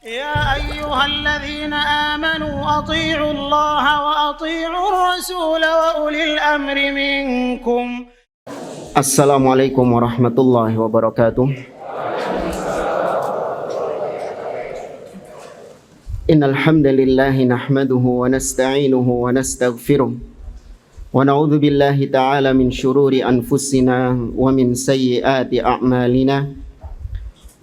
يا أيها الذين آمنوا أطيعوا الله وأطيعوا الرسول وأولي الأمر منكم. Assalamualaikum warahmatullahi wabarakatuh. Innal hamdalillah nahmaduhu wa nasta'inuhu wa nastaghfiruh wa na'udzu billahi ta'ala min shururi anfusina wa min sayyiati a'malina.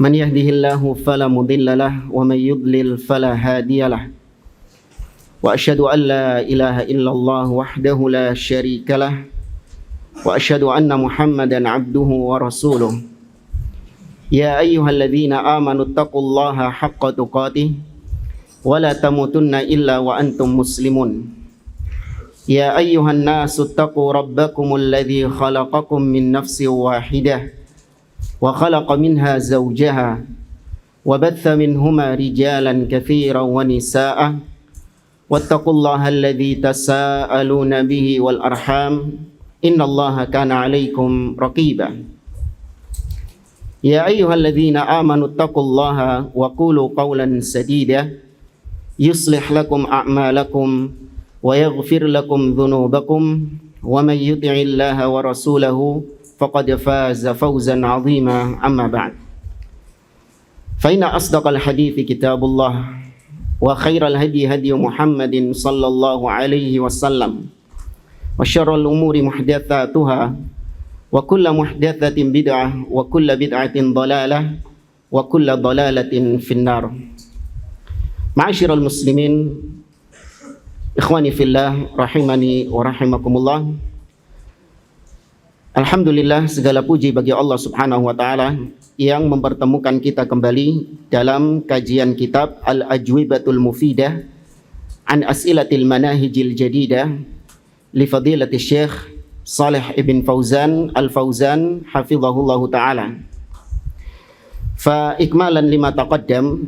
Man yahdihillahu fala mudilla lahu wa man yudlil fala hadiyalah. Wa asyhadu an la ilaha illallah wahdahu la syarika lah. Wa asyhadu anna Muhammadan abduhu wa rasuluh. Ya ayyuhalladzina amanu taqullaha haqqa tuqatih wa la tamutunna illa wa antum muslimun. Ya ayyuhan nasu taqu rabbakumul ladzi khalaqakum min nafsin wahidah wa khalaqa minha zawjaha wa batha minhuma rijalan katsiran wa nisaa'a wattaqullaha alladzi tasaaluna bihi wal arham innallaha kana 'alaikum raqiba. Ya ayyuhalladzina amanu taqullaha wa qulu qawlan sadida yuslih lakum a'malakum wa yaghfir lakum dhunubakum wa may yuti'illaha wa rasulahu faqad faza fawzan 'azima. Amma ba'd. Fa inna asdaqal hadithi kitabullah wa khairal hadi hadi Muhammadin sallallahu alaihi wasallam wa syarrul umuri muhdatsatuha wa kullu muhdatsatin bid'ah wa kullu bid'atin dhalalah wa kullu dhalalatin finnar. Ma'asyiral muslimin, ikhwani fillah rahimani wa rahimakumullah. Alhamdulillah, segala puji bagi Allah Subhanahu wa taala yang mempertemukan kita kembali dalam kajian kitab Al-Ajwibatul Mufidah an As'ilatil Manahijil Jadidah li Fadilati Syekh Shalih ibn Fauzan Al-Fauzan hafizahullahu taala. Fa ikmalan lima taqaddam,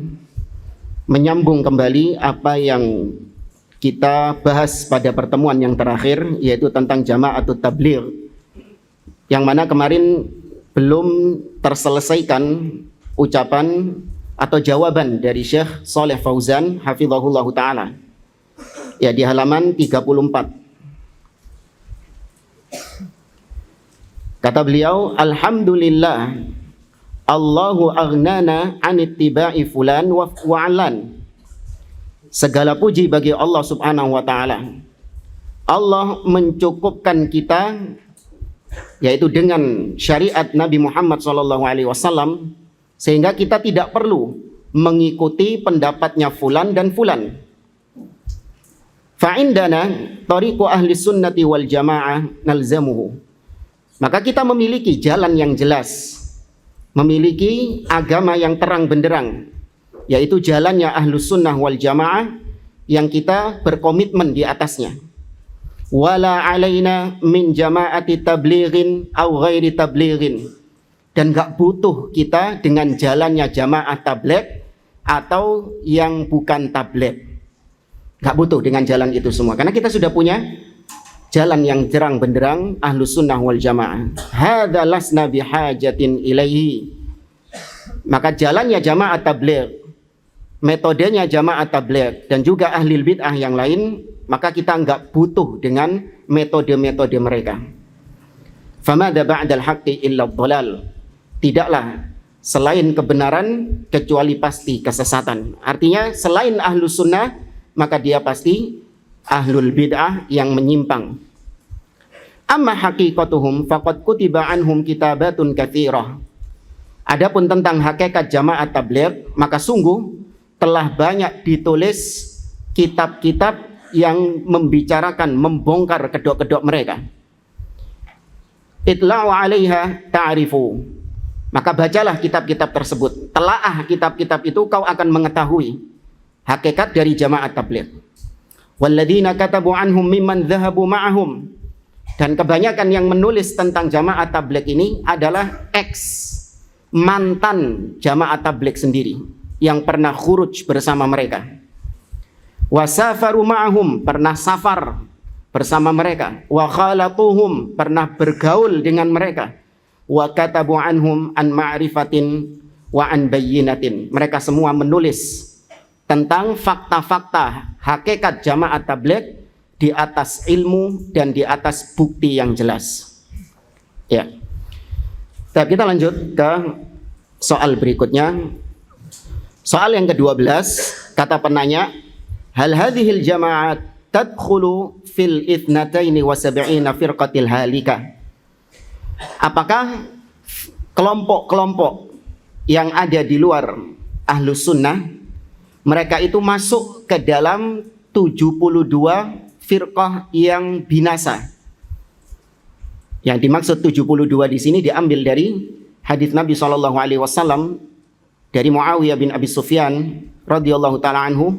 menyambung kembali apa yang kita bahas pada pertemuan yang terakhir, yaitu tentang jama'atut tabligh, yang mana kemarin belum terselesaikan ucapan atau jawaban dari Syekh Shalih Fauzan hafizahullahu taala. Ya, di halaman 34. Kata beliau, alhamdulillah Allahu aghnana an ittiba'i fulan wa alan. Segala puji bagi Allah Subhanahu wa taala. Allah mencukupkan kita, yaitu dengan syariat Nabi Muhammad SAW, sehingga kita tidak perlu mengikuti pendapatnya fulan dan fulan. Fa'indana tariqu ahli sunnati wal jamaah nalzamuhu. Maka kita memiliki jalan yang jelas, memiliki agama yang terang benderang, yaitu jalannya ahlu sunnah wal jamaah yang kita berkomitmen di atasnya. Wala alaina min jama'ati tablighin aw ghairi tablighin. Dan gak butuh kita dengan jalannya jamaah tabligh atau yang bukan tabligh. Gak butuh dengan jalan itu semua, karena kita sudah punya jalan yang terang benderang ahlu sunnah wal jamaah. Hadza lasna bihajatin ilaihi. Maka jalannya jamaah tabligh, metodenya jamaah tabligh, dan juga ahli bid'ah yang lain, maka kita enggak butuh dengan metode-metode mereka. Famada ba'dal haqqi illa dhalal. Tidaklah selain kebenaran kecuali pasti kesesatan. Artinya selain ahlu sunnah, maka dia pasti ahlul bid'ah yang menyimpang. Amma haqiqatuhum faqad kutiba anhum kitabatun katsirah. Adapun tentang hakikat jamaah tabligh, maka sungguh telah banyak ditulis kitab-kitab yang membicarakan, membongkar kedok-kedok mereka. Itla'u 'alaiha ta'rifu. Maka bacalah kitab-kitab tersebut. Telaah kitab-kitab itu, kau akan mengetahui hakikat dari jamaah tabligh. Walladzina katabu anhum mimman dhahabu ma'ahum. Dan kebanyakan yang menulis tentang jamaah tabligh ini adalah mantan jamaah tabligh sendiri yang pernah khuruj bersama mereka. Wasafaru ma'ahum, pernah safar bersama mereka. Wa khalatuhum, pernah bergaul dengan mereka. Wa katabu anhum an ma'rifatin wa an bayyinatin. Mereka semua menulis tentang fakta-fakta hakikat jamaah tabligh di atas ilmu dan di atas bukti yang jelas. Ya. Kita lanjut ke soal berikutnya. Soal yang ke-12, kata penanya, hal hadhil jama'at tadkhulu fil ithnataini wa sab'ina firqatil halika. Apakah kelompok-kelompok yang ada di luar Ahlus Sunnah, mereka itu masuk ke dalam 72 firqah yang binasa? Yang dimaksud 72 di sini diambil dari hadis Nabi SAW dari Muawiyah bin Abi Sufyan radhiyallahu taala anhu.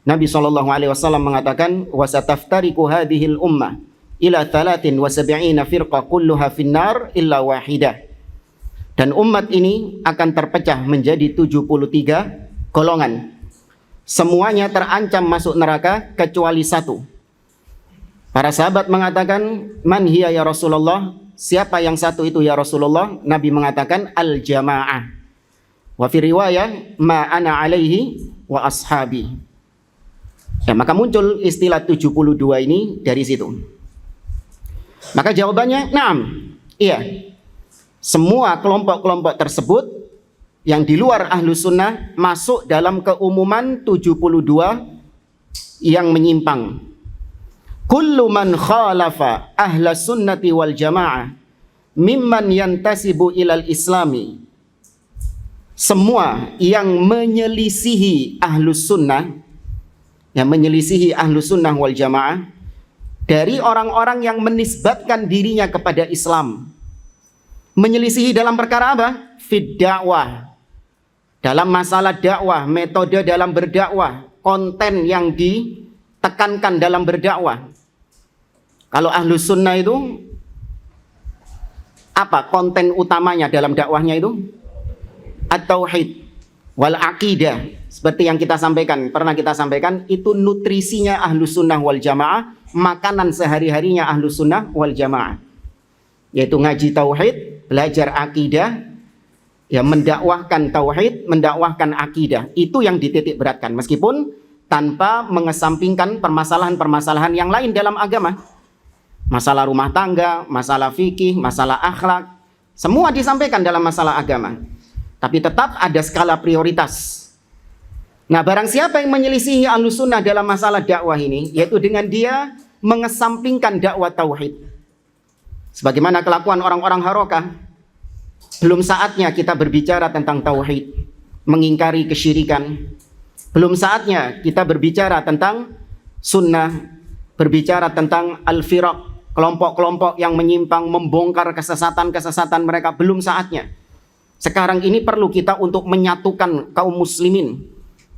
Nabi SAW mengatakan, wasataftariku hadhil ummah ila 73 firqah kulluha finnar illa wahidah. Dan umat ini akan terpecah menjadi 73 golongan. Semuanya terancam masuk neraka kecuali satu. Para sahabat mengatakan, man hiya ya Rasulullah? Siapa yang satu itu ya Rasulullah? Nabi mengatakan, al-jamaah. Wa fi riwayah, ma ana alaihi wa ashabi. Ya, maka muncul istilah 72 ini dari situ. Maka jawabannya, na'am. Iya. Semua kelompok-kelompok tersebut yang di luar Ahlus Sunnah masuk dalam keumuman 72 yang menyimpang. Kullu man khalafa ahlas sunnati wal jamaah mimman yantasibu ilal islami. Semua yang menyelisihi Ahlus Sunnah, yang menyelisihi Ahlus Sunnah wal jamaah dari orang-orang yang menisbatkan dirinya kepada Islam. Menyelisihi dalam perkara apa? Fid dakwah. Dalam masalah dakwah, metode dalam berdakwah, konten yang ditekankan dalam berdakwah. Kalau Ahlus Sunnah itu apa konten utamanya dalam dakwahnya itu? At-tauhid wal aqidah. Seperti yang kita sampaikan, pernah kita sampaikan, itu nutrisinya Ahlus Sunnah wal Jamaah, makanan sehari-harinya Ahlus Sunnah wal Jamaah. Yaitu ngaji tauhid, belajar akidah, ya mendakwahkan tauhid, mendakwahkan akidah. Itu yang dititik beratkan, meskipun tanpa mengesampingkan permasalahan-permasalahan yang lain dalam agama. Masalah rumah tangga, masalah fikih, masalah akhlak, semua disampaikan dalam masalah agama. Tapi tetap ada skala prioritas. Nah, barang siapa yang menyelisihi Ahlus Sunnah dalam masalah dakwah ini, yaitu dengan dia mengesampingkan dakwah tauhid. Sebagaimana kelakuan orang-orang Harokah, belum saatnya kita berbicara tentang tauhid, mengingkari kesyirikan. Belum saatnya kita berbicara tentang sunnah, berbicara tentang al-firaq, kelompok-kelompok yang menyimpang, membongkar kesesatan-kesesatan mereka. Belum saatnya. Sekarang ini perlu kita untuk menyatukan kaum muslimin.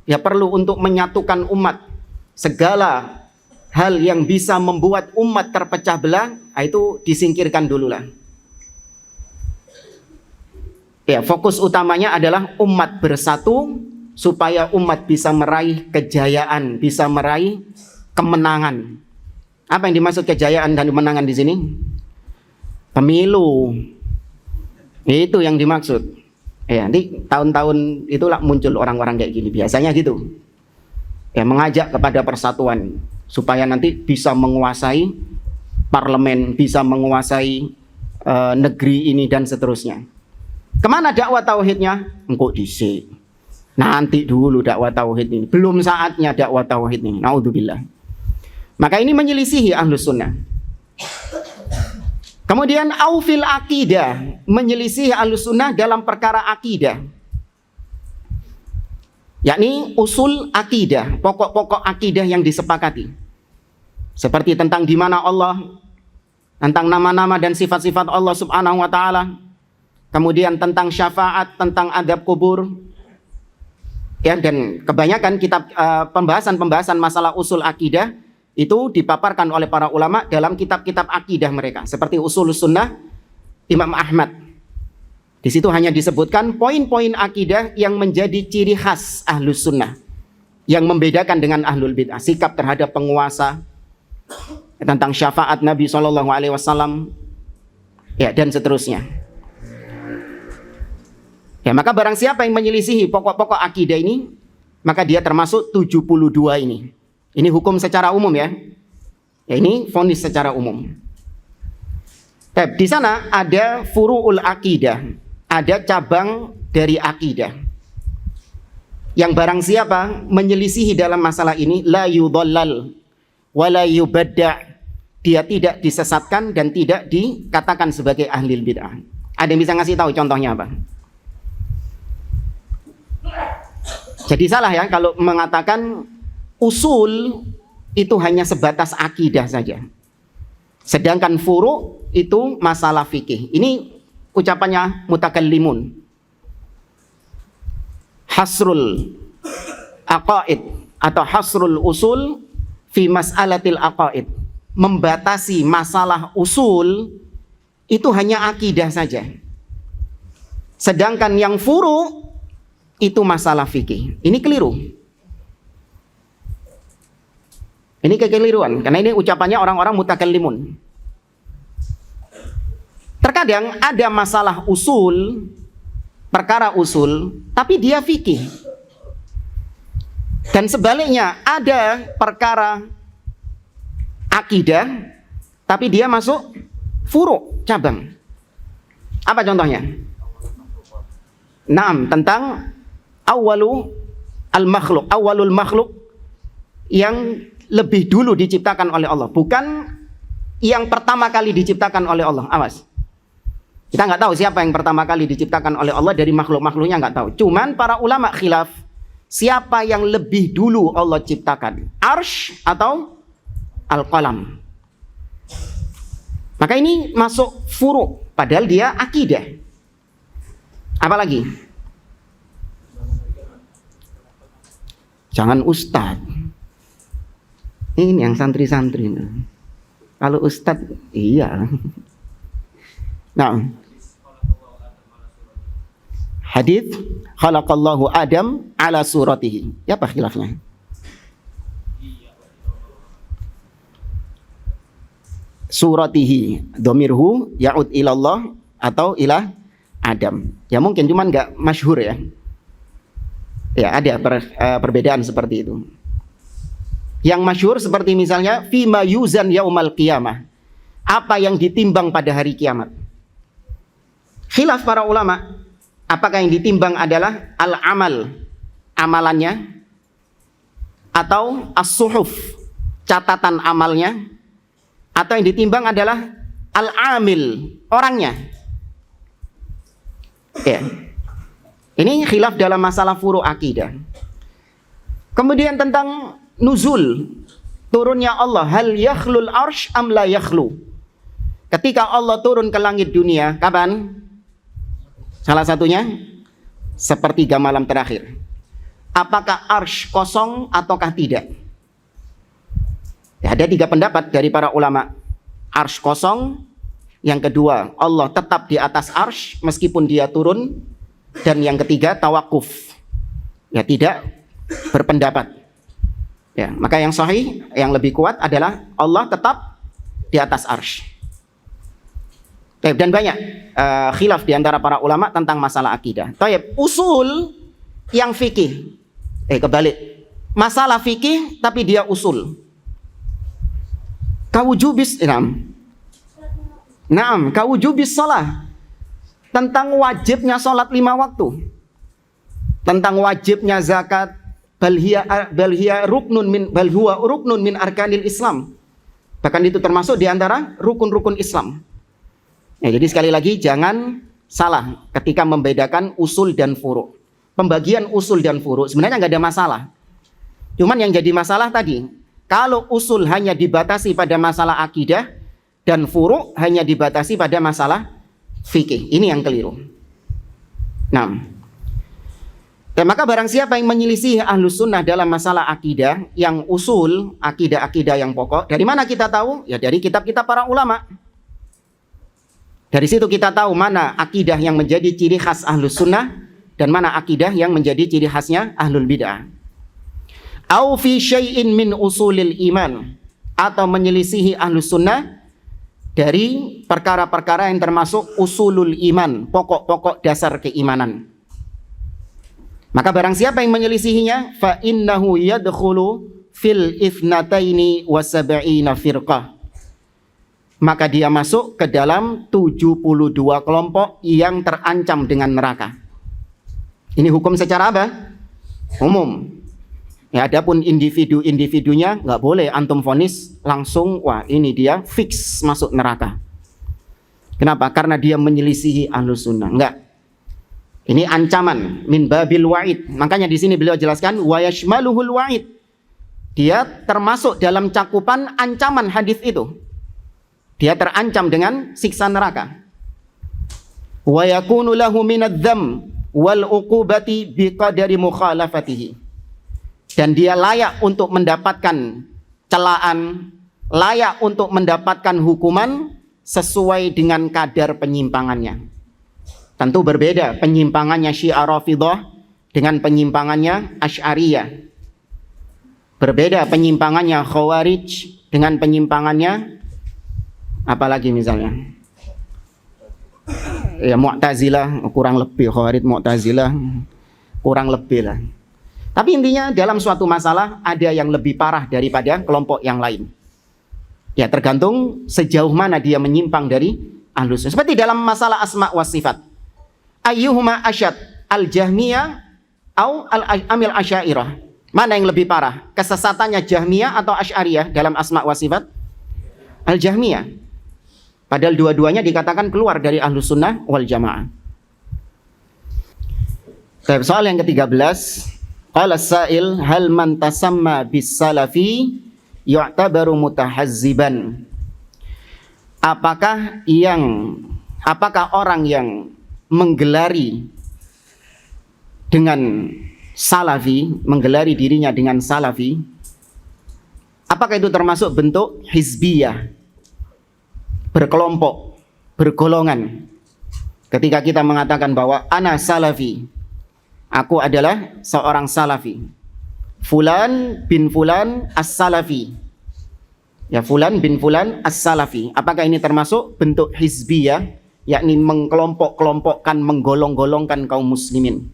Ya, perlu untuk menyatukan umat. Segala hal yang bisa membuat umat terpecah belah, itu disingkirkan dulu lah. Ya, fokus utamanya adalah umat bersatu supaya umat bisa meraih kejayaan, bisa meraih kemenangan. Apa yang dimaksud kejayaan dan kemenangan di sini? Pemilu. Itu yang dimaksud. Ya, nanti tahun-tahun itulah muncul orang-orang kayak gini, biasanya gitu. Ya, mengajak kepada persatuan supaya nanti bisa menguasai parlemen, bisa menguasai negeri ini dan seterusnya. Kemana dakwah tauhidnya? Engkau disik. Nanti dulu dakwah tauhid ini. Belum saatnya dakwah tauhid ini. Naudzubillah. Maka ini menyelisihi Ahlus Sunnah. Kemudian aufil akidah, menyelisihi Ahlus Sunnah dalam perkara akidah. Yakni usul akidah, pokok-pokok akidah yang disepakati. Seperti tentang di mana Allah, tentang nama-nama dan sifat-sifat Allah Subhanahu wa taala. Kemudian tentang syafaat, tentang adab kubur. Ya, dan kebanyakan kitab pembahasan-pembahasan masalah usul akidah itu dipaparkan oleh para ulama dalam kitab-kitab akidah mereka, seperti Ushulus Sunnah Imam Ahmad. Di situ hanya disebutkan poin-poin akidah yang menjadi ciri khas Ahlus Sunnah, yang membedakan dengan Ahlul Bid'ah, sikap terhadap penguasa, tentang syafaat Nabi SAW, ya, dan seterusnya. Ya, maka barang siapa yang menyelisihi pokok-pokok akidah ini, maka dia termasuk 72 ini. Ini hukum secara umum ya. Ya, ini vonis secara umum. Di sana ada furu'ul akidah, ada cabang dari akidah. Yang barang siapa menyelisihi dalam masalah ini, la yudhallal wa la yubadda', dia tidak disesatkan dan tidak dikatakan sebagai ahli bid'ah. Ada yang bisa ngasih tahu contohnya apa? Jadi salah ya kalau mengatakan usul itu hanya sebatas akidah saja. Sedangkan furu' itu masalah fikih. Ini ucapannya mutakallimun. Hasrul aqaid atau hasrul usul fi mas'alatil aqaid. Membatasi masalah usul itu hanya akidah saja. Sedangkan yang furu' itu masalah fikih. Ini keliru. Ini kekeliruan, karena ini ucapannya orang-orang mutakallimun. Terkadang ada masalah usul, perkara usul, tapi dia fikih. Dan sebaliknya, ada perkara akidah, tapi dia masuk furu', cabang. Apa contohnya? Naam, tentang awalul makhluk yang lebih dulu diciptakan oleh Allah, bukan yang pertama kali diciptakan oleh Allah. Awas, kita nggak tahu siapa yang pertama kali diciptakan oleh Allah dari makhluk-makhluknya, nggak tahu. Cuman para ulama khilaf siapa yang lebih dulu Allah ciptakan, Arsh atau Al-Qalam. Maka ini masuk furu', padahal dia akidah. Apalagi? Jangan ustadz. Ini yang santri-santri. Kalau ustadz, iya. Nah, hadits khalaqallahu Adam ala suratihi. Ya apa khilafnya? Suratihi, domirhu ya'ud ilallah atau ilah Adam. Ya mungkin cuman nggak masyhur ya. Ya ada perbedaan seperti itu. Yang masyhur seperti misalnya fima yuzan yaumal qiyamah. Apa yang ditimbang pada hari kiamat? Khilaf para ulama. Apakah yang ditimbang adalah al-amal, amalannya, atau as-suhuf, catatan amalnya, atau yang ditimbang adalah al-amil, orangnya. Ya. Ini khilaf dalam masalah furu' akidah. Kemudian tentang nuzul, turunnya Allah, hal yakhlul arsh am la yakhlu. Ketika Allah turun ke langit dunia, kapan? Salah satunya sepertiga malam terakhir. Apakah arsh kosong ataukah tidak? Ya, ada 3 pendapat dari para ulama. Arsh kosong. Yang kedua, Allah tetap di atas arsh meskipun dia turun. Dan yang ketiga, tawakuf. Ya, tidak berpendapat. Ya, maka yang sahih, yang lebih kuat adalah Allah tetap di atas arsy. Dan banyak khilaf di antara para ulama tentang masalah akidah. Usul yang fikih. Kebalik. Masalah fikih tapi dia usul. Kawujubis kawujubis shalah. Tentang wajibnya sholat 5 waktu. Tentang wajibnya zakat. Bal huwa ruknun min arkanil Islam. Bahkan itu termasuk di antara rukun-rukun Islam. Ya, jadi sekali lagi jangan salah ketika membedakan usul dan furu'. Pembagian usul dan furu' sebenarnya nggak ada masalah. Cuman yang jadi masalah tadi, kalau usul hanya dibatasi pada masalah akidah dan furu' hanya dibatasi pada masalah fikih. Ini yang keliru. Nah, maka barang siapa yang menyelisih ahlus sunnah dalam masalah akidah, yang usul, akidah-akidah yang pokok, dari mana kita tahu? Ya dari kitab-kitab para ulama. Dari situ kita tahu mana akidah yang menjadi ciri khas ahlus sunnah dan mana akidah yang menjadi ciri khasnya ahlul bid'ah. Au fi syai'in min usulil iman, atau menyelisihi ahlus sunnah dari perkara-perkara yang termasuk usulul iman, pokok-pokok dasar keimanan. Maka barang siapa yang menyelisihinya, fa innahu yadkhulu fil ithnataini wa sab'ina firqah. Maka dia masuk ke dalam 72 kelompok yang terancam dengan neraka. Ini hukum secara apa? Umum. Ya, adapun individu-individunya nggak boleh antum vonis langsung, wah ini dia fix masuk neraka. Kenapa? Karena dia menyelisihi Ahlus Sunnah. Enggak. Ini ancaman min babil wa'id. Makanya di sini beliau jelaskan wa yashmaluhul wa'id. Dia termasuk dalam cakupan ancaman hadis itu. Dia terancam dengan siksa neraka. Wa yakunu lahu minadz-dzam wal uqubati biqadari mukhalafatihi. Dan dia layak untuk mendapatkan celaan, layak untuk mendapatkan hukuman sesuai dengan kadar penyimpangannya. Tentu berbeda penyimpangannya Syiah Rafidhah dengan penyimpangannya Asy'ariyah. Berbeda penyimpangannya Khawarij dengan penyimpangannya apalagi misalnya ya Mu'tazilah, kurang lebih Khawarij Mu'tazilah kurang lebih lah. Tapi intinya dalam suatu masalah ada yang lebih parah daripada kelompok yang lain. Ya tergantung sejauh mana dia menyimpang dari Ahlus Sunnah. Seperti dalam masalah asma wa sifat. Ayyuhuma asyad, al-Jahmiyah atau al-Amil Asy'ariyah? Mana yang lebih parah? Kesesatannya Jahmiyah atau Asy'ariyah dalam asma wa sifat? Al-Jahmiyah. Padahal dua-duanya dikatakan keluar dari Ahlus Sunnah wal Jamaah. Soal yang ke-13. Qala as-sa'il hal man tasamma bis-salafi yu'tabaru mutahazziban. Apakah orang yang menggelari dengan salafi, menggelari dirinya dengan salafi, apakah itu termasuk bentuk hizbiyah, berkelompok, bergolongan? Ketika kita mengatakan bahwa ana salafi, aku adalah seorang salafi, Fulan bin Fulan as-salafi, ya Fulan bin Fulan as-salafi, apakah ini termasuk bentuk hizbiyah, yakni mengkelompok-kelompokkan, menggolong-golongkan kaum muslimin?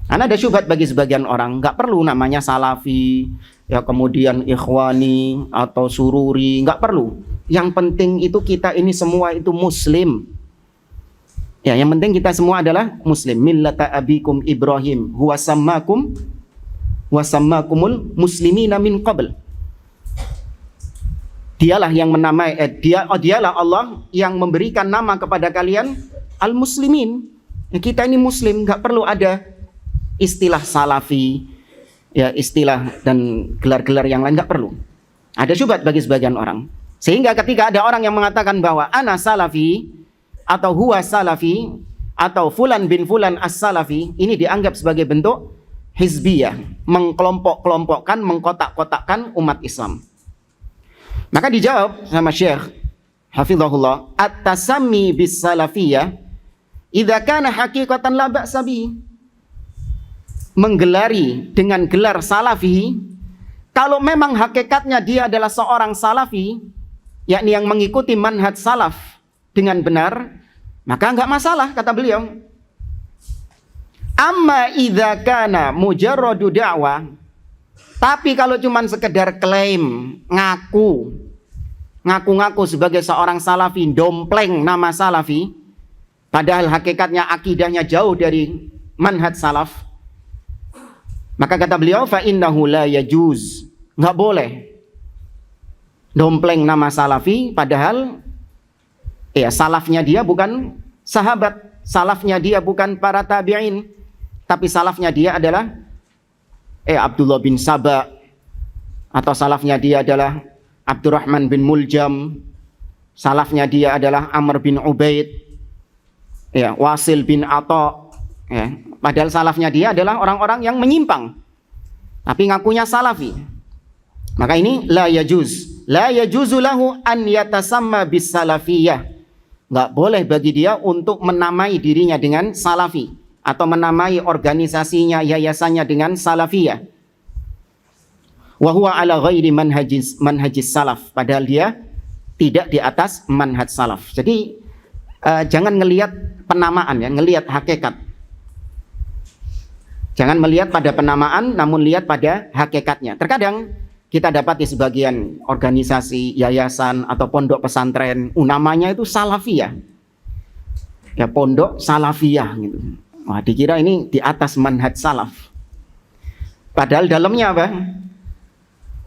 Karena ada syubhat bagi sebagian orang, nggak perlu namanya salafi, ya kemudian ikhwani atau sururi, nggak perlu. Yang penting itu kita ini semua itu muslim. Ya, yang penting kita semua adalah muslim. Millata abikum Ibrahim huwa sammakum wa sammakumul muslimina min qabl. Dialah yang menamai dialah Allah yang memberikan nama kepada kalian al-muslimin. Ya, kita ini muslim, nggak perlu ada istilah salafi, ya istilah dan gelar-gelar yang lain, nggak perlu. Ada syubhat bagi sebagian orang. Sehingga ketika ada orang yang mengatakan bahwa ana salafi atau huwa salafi atau fulan bin fulan as-salafi, ini dianggap sebagai bentuk hizbiyah, mengkelompok-kelompokkan, mengkotak-kotakkan umat Islam. Maka dijawab sama Syekh hafizahullah, at-tasammi bis salafiyah idza kana haqiqatan la ba'sa bihi. Menggelari dengan gelar salafi kalau memang hakikatnya dia adalah seorang salafi, yakni yang mengikuti manhaj salaf dengan benar, maka enggak masalah, kata beliau. Amma idza kana mujarradu da'wah, tapi kalau cuman sekedar klaim, ngaku-ngaku sebagai seorang salafi, dompleng nama salafi, padahal hakikatnya akidahnya jauh dari manhaj salaf, maka kata beliau fa innahu la yajuz, enggak boleh dompleng nama salafi padahal ya salafnya dia bukan sahabat, salafnya dia bukan para tabi'in, tapi salafnya dia adalah Abdullah bin Saba, atau salafnya dia adalah Abdurrahman bin Muljam, salafnya dia adalah Amr bin Ubaid, ya Wasil bin Atha, ya. Padahal salafnya dia adalah orang-orang yang menyimpang, tapi ngakunya salafi. Maka ini la yajuz, la yajuzu lahu an yatasamma bis salafiyah. Enggak boleh bagi dia untuk menamai dirinya dengan salafi atau menamai organisasinya, yayasannya dengan salafiyah. Wa huwa ala ghairi manhajis salaf, padahal dia tidak di atas manhaj salaf. Jadi jangan ngelihat penamaan, ya, ngelihat hakikat. Jangan melihat pada penamaan, namun lihat pada hakikatnya. Terkadang kita dapat di sebagian organisasi, yayasan, atau pondok pesantren, namanya itu salafiyah. Ya, pondok salafiyah gitu. Wah, dikira ini di atas manhaj salaf. Padahal dalamnya apa?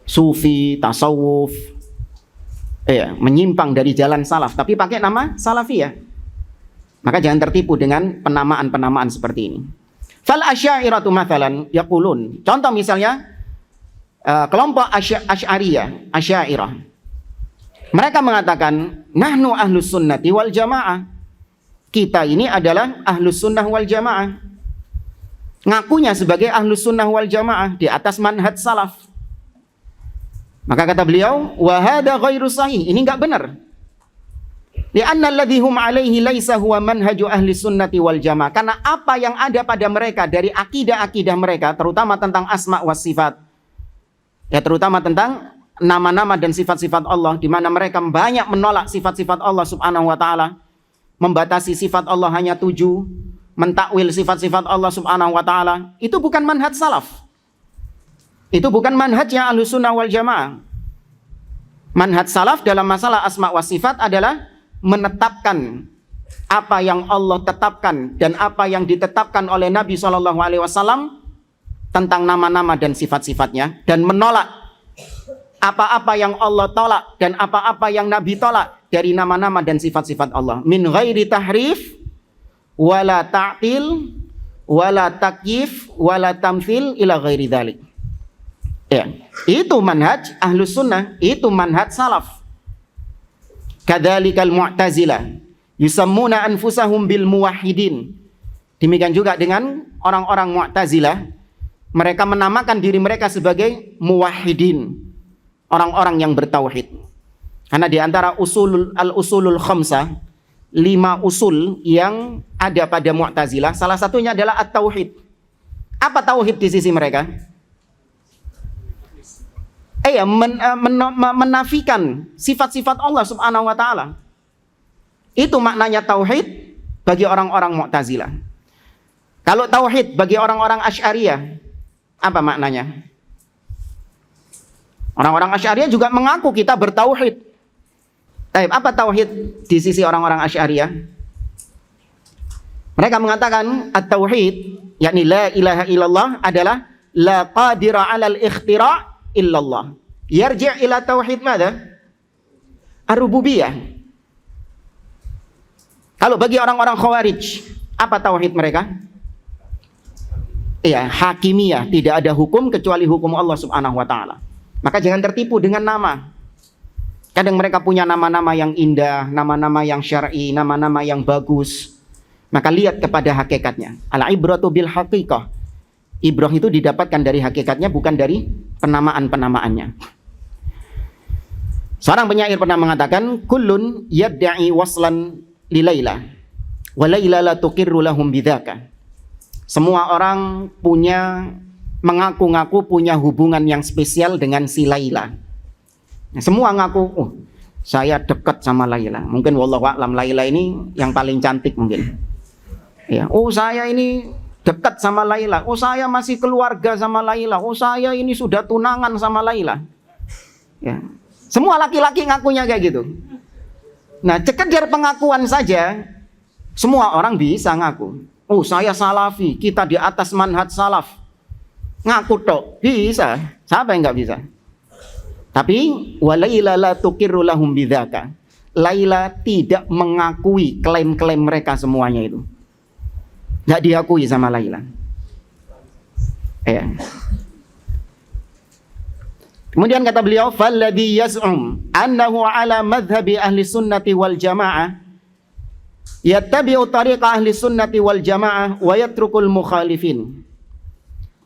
Sufi, tasawuf, menyimpang dari jalan salaf, tapi pakai nama salafiyah. Maka jangan tertipu dengan penamaan-penamaan seperti ini. Fal asy'ariyatu mathalan yaqulun. Contoh misalnya kelompok Asy'ariyah. Mereka mengatakan nahnu ahlus sunnati wal jamaah. Kita ini adalah ahlus sunnah wal jamaah. Ngakunya sebagai ahlus sunnah wal jamaah di atas manhaj salaf. Maka kata beliau, wa hadza ghairu sahih. Ini enggak benar. Li'anna alladhi hum alaihi laisa huwa manhaju ahli sunnati wal jamaah. Karena apa yang ada pada mereka dari akidah-akidah mereka, terutama tentang asma wa sifat, ya terutama tentang nama-nama dan sifat-sifat Allah, di mana mereka banyak menolak sifat-sifat Allah subhanahu wa ta'ala, membatasi sifat Allah hanya 7, mentakwil sifat-sifat Allah subhanahu wa ta'ala. Itu bukan manhaj salaf. Itu bukan manhajnya ahli sunnah wal jamaah. Manhaj salaf dalam masalah asma wa sifat adalah menetapkan apa yang Allah tetapkan dan apa yang ditetapkan oleh Nabi SAW tentang nama-nama dan sifat-sifatnya, dan menolak apa-apa yang Allah tolak dan apa-apa yang Nabi tolak dari nama-nama dan sifat-sifat Allah. Min ghairi tahrif wala ta'til wala takyif wala tamthil ila ghairi dzalik. Ya, itu manhaj ahlus sunnah, itu manhaj salaf. Kadzalikal mu'tazilah yusammuna anfusahum bil muwahhidin. Demikian juga dengan orang-orang Mu'tazilah, mereka menamakan diri mereka sebagai muwahhidin, orang-orang yang bertauhid. Karena di antara usulul khamsah, 5 usul yang ada pada Mu'tazilah, salah satunya adalah at-tauhid. Apa tauhid di sisi mereka? Menafikan sifat-sifat Allah subhanahu wa ta'ala. Itu maknanya tauhid bagi orang-orang Mu'tazilah. Kalau tauhid bagi orang-orang Asy'ariyah, apa maknanya? Orang-orang Asy'ariyah juga mengaku kita bertauhid. Apa tauhid di sisi orang-orang Asy'ariyah? Mereka mengatakan at-tauhid, yakni la ilaha illallah, adalah la qadira 'alal ikhtira' illallah. Yarji' ila tauhid mana? Ar-rububiyah. Kalau bagi orang-orang Khawarij, apa tauhid mereka? Hakimiyah, tidak ada hukum kecuali hukum Allah subhanahu wa ta'ala. Maka jangan tertipu dengan nama. Kadang mereka punya nama-nama yang indah, nama-nama yang syar'i, nama-nama yang bagus. Maka lihat kepada hakikatnya. Al-ibratu bil haqiqah. Ibrah itu didapatkan dari hakikatnya, bukan dari penamaan-penamaannya. Seorang penyair pernah mengatakan, kullun yadda'i waslan li Laila wa Laila la tuqirru lahum bidzaka. Semua orang mengaku-ngaku punya hubungan yang spesial dengan si Laila. Semua ngaku, saya dekat sama Laila. Mungkin wallahu a'lam, Laila ini yang paling cantik mungkin. Ya, saya ini dekat sama Laila. Saya masih keluarga sama Laila. Saya ini sudah tunangan sama Laila. Ya. Semua laki-laki ngakunya kayak gitu. Nah, sekedar pengakuan saja, semua orang bisa ngaku. Saya salafi, kita di atas manhaj salaf. Ngaku tok, bisa. Siapa yang nggak bisa? Tapi walaila la tuqirru lahum bidzaka. Laila tidak mengakui klaim-klaim mereka semuanya itu. Nggak diakui sama Laila. Kemudian kata beliau, falladhi yaz'um annahu ala madhhabi ahli sunnati wal jamaah yattabi'u tariqa ahli sunnati wal jamaah wa yatrukul mukhalifin.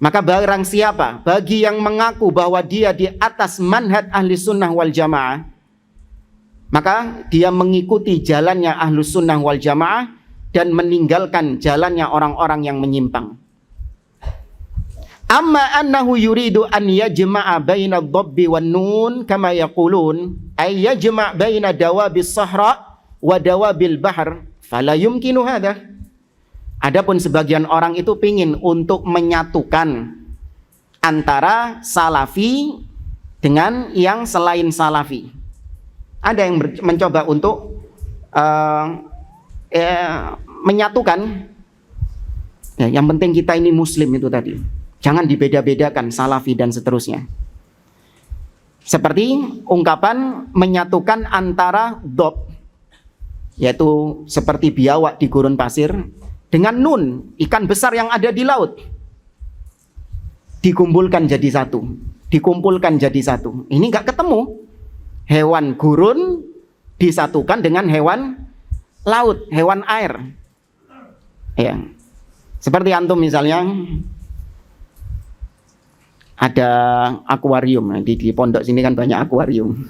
Maka barang siapa bagi yang mengaku bahwa dia di atas manhaj ahli sunnah wal jamaah, maka dia mengikuti jalannya ahli sunnah wal jamaah dan meninggalkan jalannya orang-orang yang menyimpang. Amma annahu yuridu an yajma'a baina ad-dabbi wan nun kama yaqulun ay yajma' baina dawabis sahra wa dawabil bahr fala yumkinu hadha. Adapun sebagian orang itu pingin untuk menyatukan antara salafi dengan yang selain salafi. Ada yang mencoba untuk menyatukan. Ya, yang penting kita ini muslim itu tadi. Jangan dibeda-bedakan salafi dan seterusnya. Seperti ungkapan menyatukan antara dob, yaitu seperti biawak di gurun pasir, dengan nun, ikan besar yang ada di laut. Dikumpulkan jadi satu. Dikumpulkan jadi satu. Ini nggak ketemu. Hewan gurun disatukan dengan hewan laut, hewan air. Ya. Seperti antum misalnya ada akuarium di pondok sini kan banyak akuarium.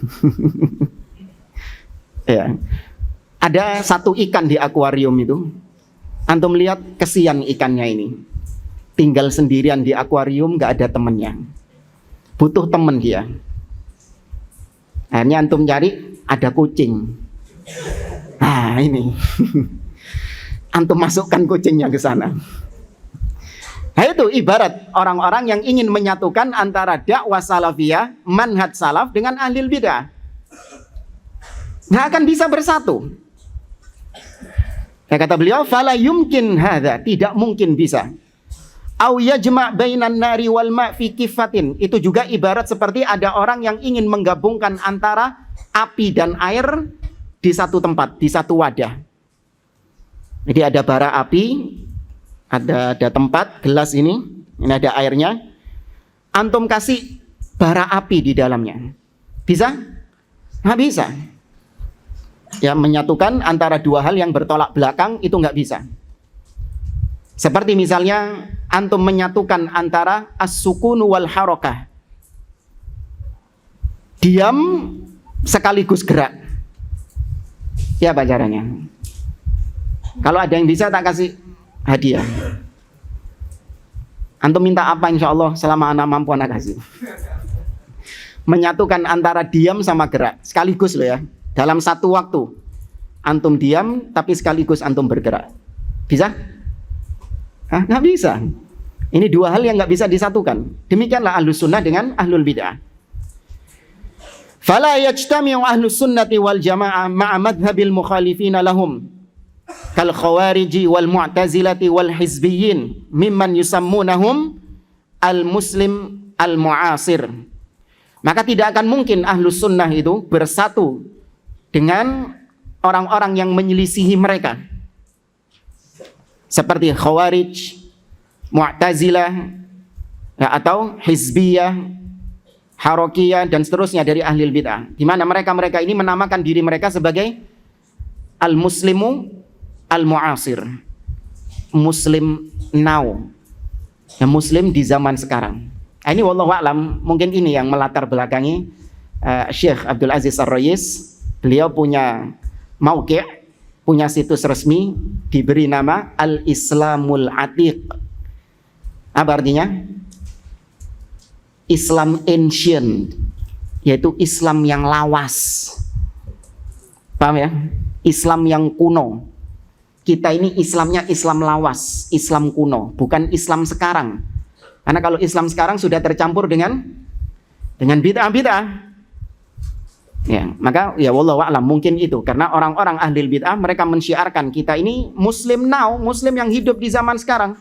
Ya. Ada satu ikan di akuarium itu. Antum lihat kesian ikannya ini. Tinggal sendirian di akuarium, nggak ada temennya. Butuh temen dia. Akhirnya antum cari ada kucing. Nah ini. Antum masukkan kucingnya ke sana. Nah itu ibarat orang-orang yang ingin menyatukan antara dakwah salafiyah, manhaj salaf dengan ahlul bidah. Nggak akan bisa bersatu. Ya, kata beliau, fala yumkin hadza, tidak mungkin bisa. Au yajma' bainan nari wal ma' fi kifatin. Itu juga ibarat seperti ada orang yang ingin menggabungkan antara api dan air di satu tempat, di satu wadah. Jadi ada bara api, ada tempat gelas ini ada airnya. Antum kasih bara api di dalamnya. Bisa? Nggak bisa. Ya, menyatukan antara dua hal yang bertolak belakang itu nggak bisa. Seperti misalnya antum menyatukan antara as-sukun wal harakah. Diam sekaligus gerak. Ya, apa caranya? Kalau ada yang bisa tak kasih hadiah. Antum minta apa insya Allah selama anak mampu anak kasih. Menyatukan antara diam sama gerak sekaligus loh ya. Dalam satu waktu antum diam tapi sekaligus antum bergerak. Bisa? Nggak bisa. Ini dua hal yang nggak bisa disatukan. Demikianlah ahlus sunnah dengan ahlul bid'ah. Fala yajtami'u ahlus sunnati wal jamaah ma'a madhabil mukhalifina lahum kal khawariji wal mu'tazilati wal hizbiyyin mimman yusammunahum al muslim al mu'asir. Maka tidak akan mungkin ahlus sunnah itu bersatu dengan orang-orang yang menyelisihi mereka seperti khawarij, mu'tazilah ya, atau hizbiyah, harakiyah dan seterusnya dari ahli bid'ah, di mana mereka ini menamakan diri mereka sebagai al-muslimu al-mu'asir, muslim now, ya, muslim di zaman sekarang. Nah, ini wallahu a'lam, mungkin ini yang melatar belakangi Syekh Abdul Aziz Ar-Rais. Beliau punya mauqi', punya situs resmi, diberi nama Al-Islamul Atiq. Apa artinya? Islam ancient, yaitu Islam yang lawas. Paham ya? Islam yang kuno. Kita ini Islamnya Islam lawas, Islam kuno, bukan Islam sekarang. Karena kalau Islam sekarang sudah tercampur dengan bid'ah-bid'ah. Ya, maka ya wallahu a'lam mungkin itu karena orang-orang ahli bid'ah mereka mensyiarkan kita ini muslim now, muslim yang hidup di zaman sekarang.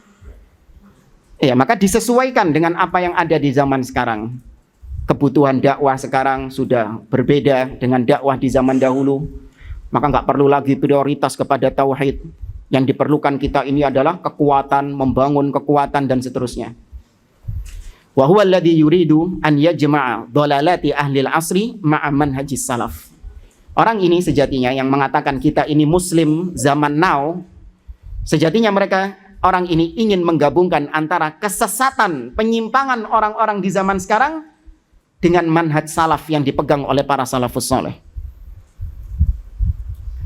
Ya, maka disesuaikan dengan apa yang ada di zaman sekarang. Kebutuhan dakwah sekarang sudah berbeda dengan dakwah di zaman dahulu. Maka nggak perlu lagi prioritas kepada tauhid. Yang diperlukan kita ini adalah kekuatan, membangun kekuatan dan seterusnya. Wa huwa alladhi yuridu an yajma'a dhalalati ahli al-'asri ma'a manhajis salaf. Orang ini sejatinya yang mengatakan kita ini muslim zaman now, sejatinya mereka orang ini ingin menggabungkan antara kesesatan, penyimpangan orang-orang di zaman sekarang dengan manhaj salaf yang dipegang oleh para salafus saleh.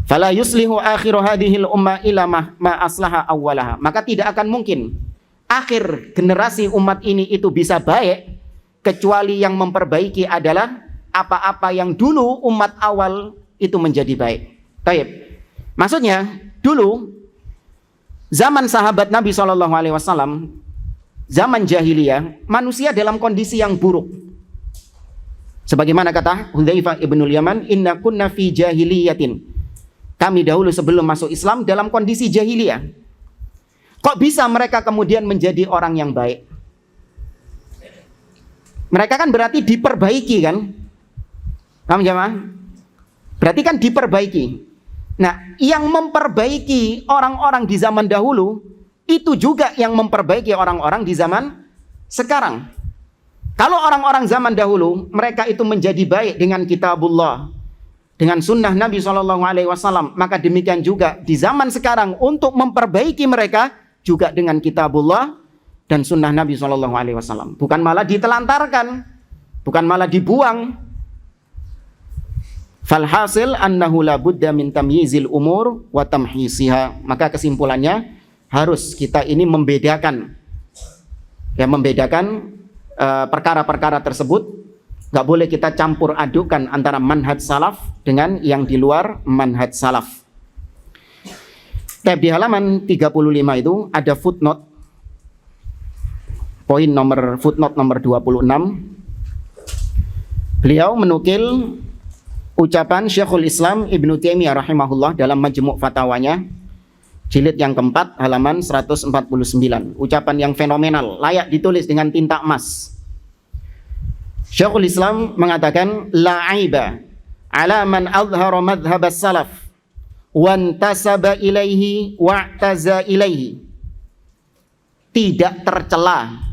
Fala yuslihu akhiru hadhil umma ila ma aslaha awwalaha. Maka tidak akan mungkin akhir generasi umat ini itu bisa baik kecuali yang memperbaiki adalah apa-apa yang dulu umat awal itu menjadi baik. Baik. Maksudnya dulu zaman sahabat Nabi SAW, zaman jahiliyah, manusia dalam kondisi yang buruk. Sebagaimana kata Hudzaifah ibnul Yaman, inna kunna fi jahiliyatin. Kami dahulu sebelum masuk Islam dalam kondisi jahiliyah. Kok bisa mereka kemudian menjadi orang yang baik? Mereka kan berarti diperbaiki kan? Paham jemaah? Berarti kan diperbaiki. Nah, yang memperbaiki orang-orang di zaman dahulu, itu juga yang memperbaiki orang-orang di zaman sekarang. Kalau orang-orang zaman dahulu, mereka itu menjadi baik dengan kitabullah, dengan sunnah Nabi SAW, maka demikian juga di zaman sekarang untuk memperbaiki mereka juga dengan kitabullah dan sunnah Nabi SAW. Bukan malah ditelantarkan, bukan malah dibuang. Falhasil annahu la budda min tamyizil umur wa tamhisiha. Maka kesimpulannya harus kita ini membedakan, ya, membedakan perkara-perkara tersebut. Gak boleh kita campur adukan antara manhaj salaf dengan yang di luar manhaj salaf. Tab di halaman 35 itu ada footnote, footnote nomor 26. Beliau menukil ucapan Syekhul Islam Ibnu Taimiyah rahimahullah dalam Majmu' Fatawanya jilid yang keempat halaman 149. Ucapan yang fenomenal, layak ditulis dengan tinta emas. Syekhul Islam mengatakan, la aiba ala man azhara madhhab as-salaf wantasaba ilaihi wa'taza ilaihi. Tidak tercela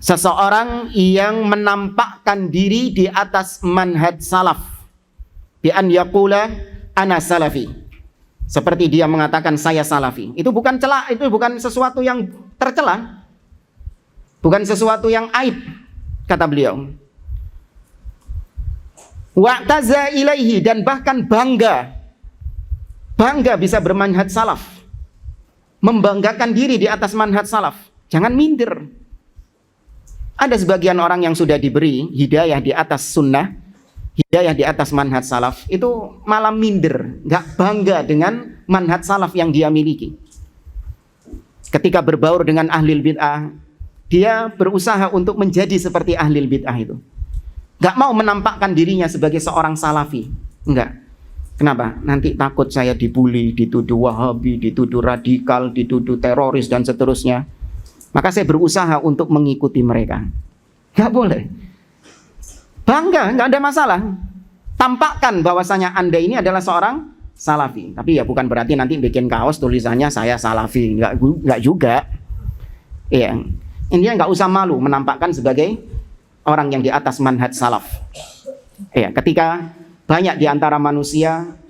seseorang yang menampakkan diri di atas manhaj salaf, bi an yaqula ana salafi, seperti dia mengatakan saya salafi. Itu bukan celah, itu bukan sesuatu yang tercela, bukan sesuatu yang aib, kata beliau. Wa'taza ilaihi, dan bahkan bangga bisa bermanhaj salaf, membanggakan diri di atas manhaj salaf. Jangan minder. Ada sebagian orang yang sudah diberi hidayah di atas sunnah, hidayah di atas manhaj salaf, itu malah minder, nggak bangga dengan manhaj salaf yang dia miliki. Ketika berbaur dengan ahlil bid'ah, dia berusaha untuk menjadi seperti ahlil bid'ah itu. Nggak mau menampakkan dirinya sebagai seorang salafi. Enggak. Kenapa? Nanti takut saya dibully, dituduh wahabi, dituduh radikal, dituduh teroris, dan seterusnya. Maka saya berusaha untuk mengikuti mereka. Nggak boleh. Bangga, nggak ada masalah. Tampakkan bahwasanya Anda ini adalah seorang salafi. Tapi ya bukan berarti nanti bikin kaos tulisannya saya salafi. Nggak juga. Iya. Intinya nggak usah malu menampakkan sebagai orang yang di atas manhaj salaf. Iya. Ketika banyak di antara manusia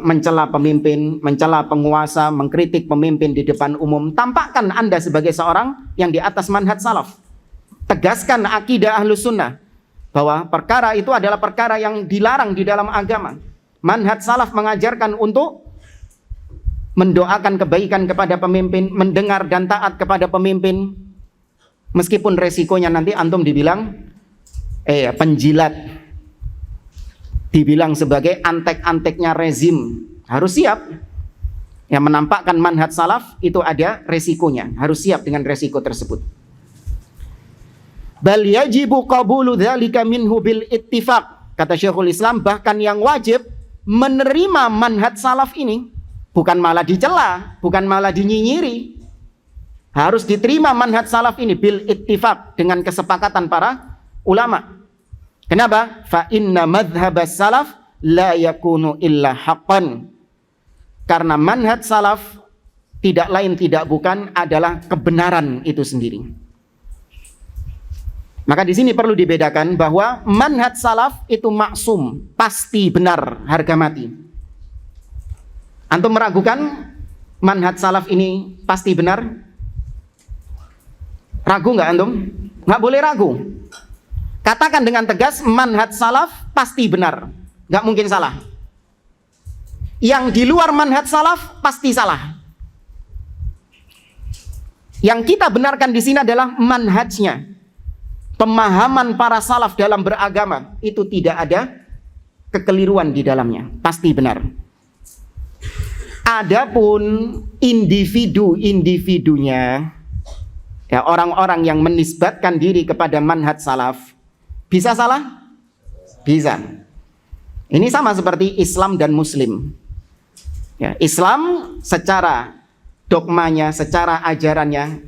mencela pemimpin, mencela penguasa, mengkritik pemimpin di depan umum, tampakkan Anda sebagai seorang yang di atas manhaj salaf. Tegaskan akidah ahlus sunnah bahwa perkara itu adalah perkara yang dilarang di dalam agama. Manhaj salaf mengajarkan untuk mendoakan kebaikan kepada pemimpin, mendengar dan taat kepada pemimpin, meskipun resikonya nanti antum dibilang penjilat, dibilang sebagai antek-anteknya rezim. Harus siap. Yang menampakkan manhaj salaf itu ada resikonya. Harus siap dengan resiko tersebut. Bal yajibu qabulu dzalika minhu bil ittifaq. Kata Syekhul Islam, bahkan yang wajib menerima manhaj salaf ini, bukan malah dicela, bukan malah dinyinyiri. Harus diterima manhaj salaf ini bil ittifaq, dengan kesepakatan para ulama. Kenapa? Fa inna madhhabas salaf la yakunu illa haqqan. Karena manhaj salaf tidak lain tidak bukan adalah kebenaran itu sendiri. Maka di sini perlu dibedakan bahwa manhaj salaf itu maksum, pasti benar, harga mati. Antum meragukan manhaj salaf ini pasti benar? Ragu nggak antum? Nggak boleh ragu. Katakan dengan tegas, manhaj salaf pasti benar, nggak mungkin salah. Yang di luar manhaj salaf pasti salah. Yang kita benarkan di sini adalah manhajnya, pemahaman para salaf dalam beragama, itu tidak ada kekeliruan di dalamnya, pasti benar. Adapun individu-individunya, ya, orang-orang yang menisbatkan diri kepada manhaj salaf, bisa salah? Bisa. Ini sama seperti Islam dan Muslim. Ya, Islam secara dogmanya, secara ajarannya,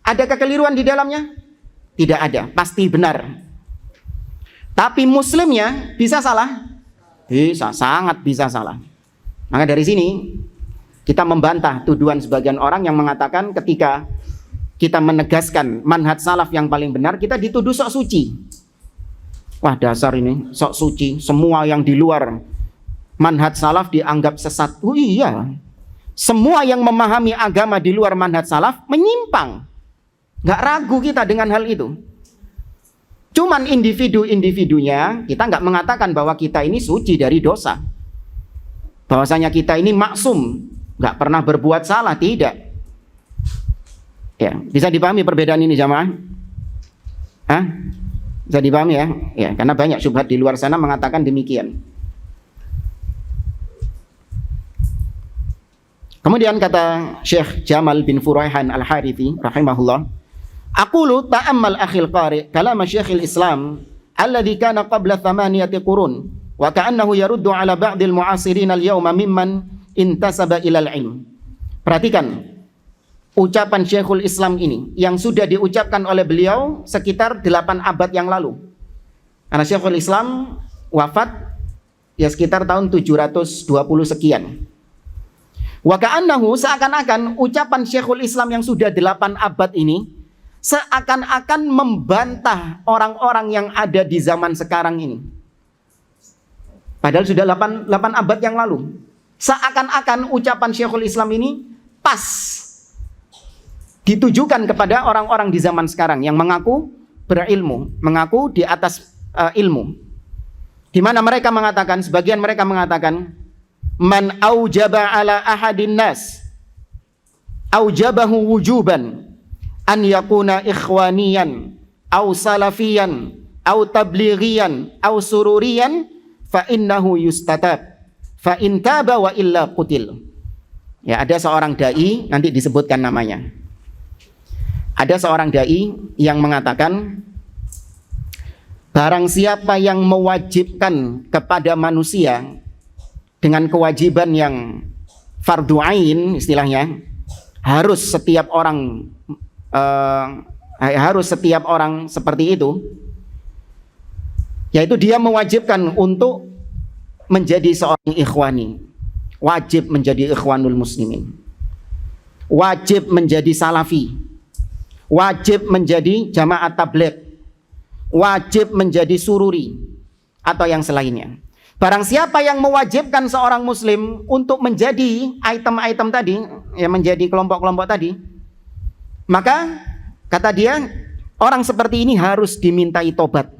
ada kekeliruan di dalamnya? Tidak ada, pasti benar. Tapi Muslimnya bisa salah? Bisa, sangat bisa salah. Maka dari sini kita membantah tuduhan sebagian orang yang mengatakan ketika kita menegaskan manhaj salaf yang paling benar, kita dituduh sok suci. Wah, dasar ini sok suci, semua yang di luar manhaj salaf dianggap sesat. Oh iya, semua yang memahami agama di luar manhaj salaf menyimpang. Gak ragu kita dengan hal itu. Cuman individu-individunya, kita gak mengatakan bahwa kita ini suci dari dosa, bahwasanya kita ini maksum, gak pernah berbuat salah, tidak. Ya, bisa dipahami perbedaan ini jamaah? Hah? Bisa dipahami ya? Ya, karena banyak syubhat di luar sana mengatakan demikian. Kemudian kata Syekh Jamal bin Furaihan Al-Harithi rahimahullah, aqulu ta'ammal akhil qari kalam Syekhul Islam alladhi kana qabla 8 qurun wa ka'annahu yaruddu ala ba'dil mu'asirin al-yawma mimman intasaba ilal ilm. Perhatikan ucapan Syekhul Islam ini yang sudah diucapkan oleh beliau sekitar 8 abad yang lalu. Karena Syekhul Islam wafat ya sekitar tahun 720 sekian. Wa ka'annahu, seakan-akan ucapan Syekhul Islam yang sudah 8 abad ini seakan-akan membantah orang-orang yang ada di zaman sekarang ini. Padahal sudah 8 abad yang lalu. Seakan-akan ucapan Syekhul Islam ini pas ditujukan kepada orang-orang di zaman sekarang yang mengaku berilmu, mengaku di atas ilmu. Di mana mereka mengatakan, sebagian mereka mengatakan, man aujaba ala ahadin nas aujabahu wujuban an yakuna ikhwaniyan au salafiyan au tablighiyan au sururiyan fa innahu yustatab fa in taba wa illa qutil. Ya, ada seorang dai, nanti disebutkan namanya. Ada seorang dai yang mengatakan, barang siapa yang mewajibkan kepada manusia dengan kewajiban yang fardu ain, istilahnya, harus setiap orang seperti itu, yaitu dia mewajibkan untuk menjadi seorang ikhwani, wajib menjadi ikhwanul muslimin, wajib menjadi salafi, wajib menjadi jamaah tabligh, wajib menjadi sururi atau yang selainnya. Barang siapa yang mewajibkan seorang muslim untuk menjadi item-item tadi, ya, menjadi kelompok-kelompok tadi, maka kata dia, orang seperti ini harus dimintai tobat.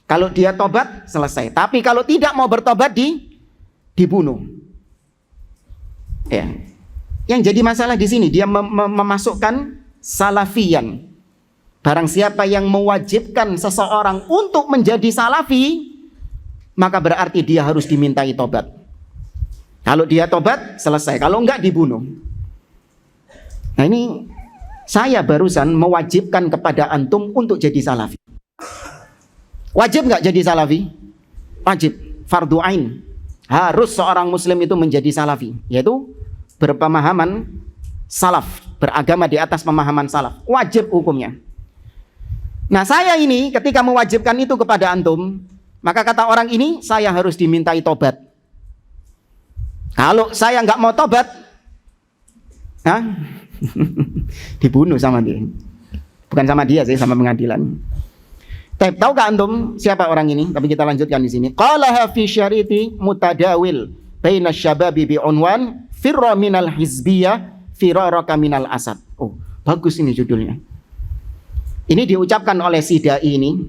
Kalau dia tobat, selesai. Tapi kalau tidak mau bertobat, dibunuh. Ya. Yang jadi masalah di sini, dia memasukkan salafiyan. Barang siapa yang mewajibkan seseorang untuk menjadi salafi, maka berarti dia harus dimintai tobat. Kalau dia tobat, selesai. Kalau enggak, dibunuh. Nah, ini saya barusan mewajibkan kepada antum untuk jadi salafi. Wajib enggak jadi salafi? Wajib, fardu ain. Harus seorang muslim itu menjadi salafi, yaitu berpemahaman salaf, beragama di atas pemahaman salaf. Wajib hukumnya. Nah, saya ini ketika mewajibkan itu kepada antum, maka kata orang ini, saya harus dimintai tobat. Kalau saya nggak mau tobat, dibunuh sama dia. Bukan sama dia sih, sama pengadilan. Tapi tahukah antum siapa orang ini? Tapi kita lanjutkan di sini. Qalaha fi syariti mutadawil baina syababi bi unwan firra minal hizbiyah firaraka minal asad. Oh, bagus ini judulnya. Ini diucapkan oleh si dai ini,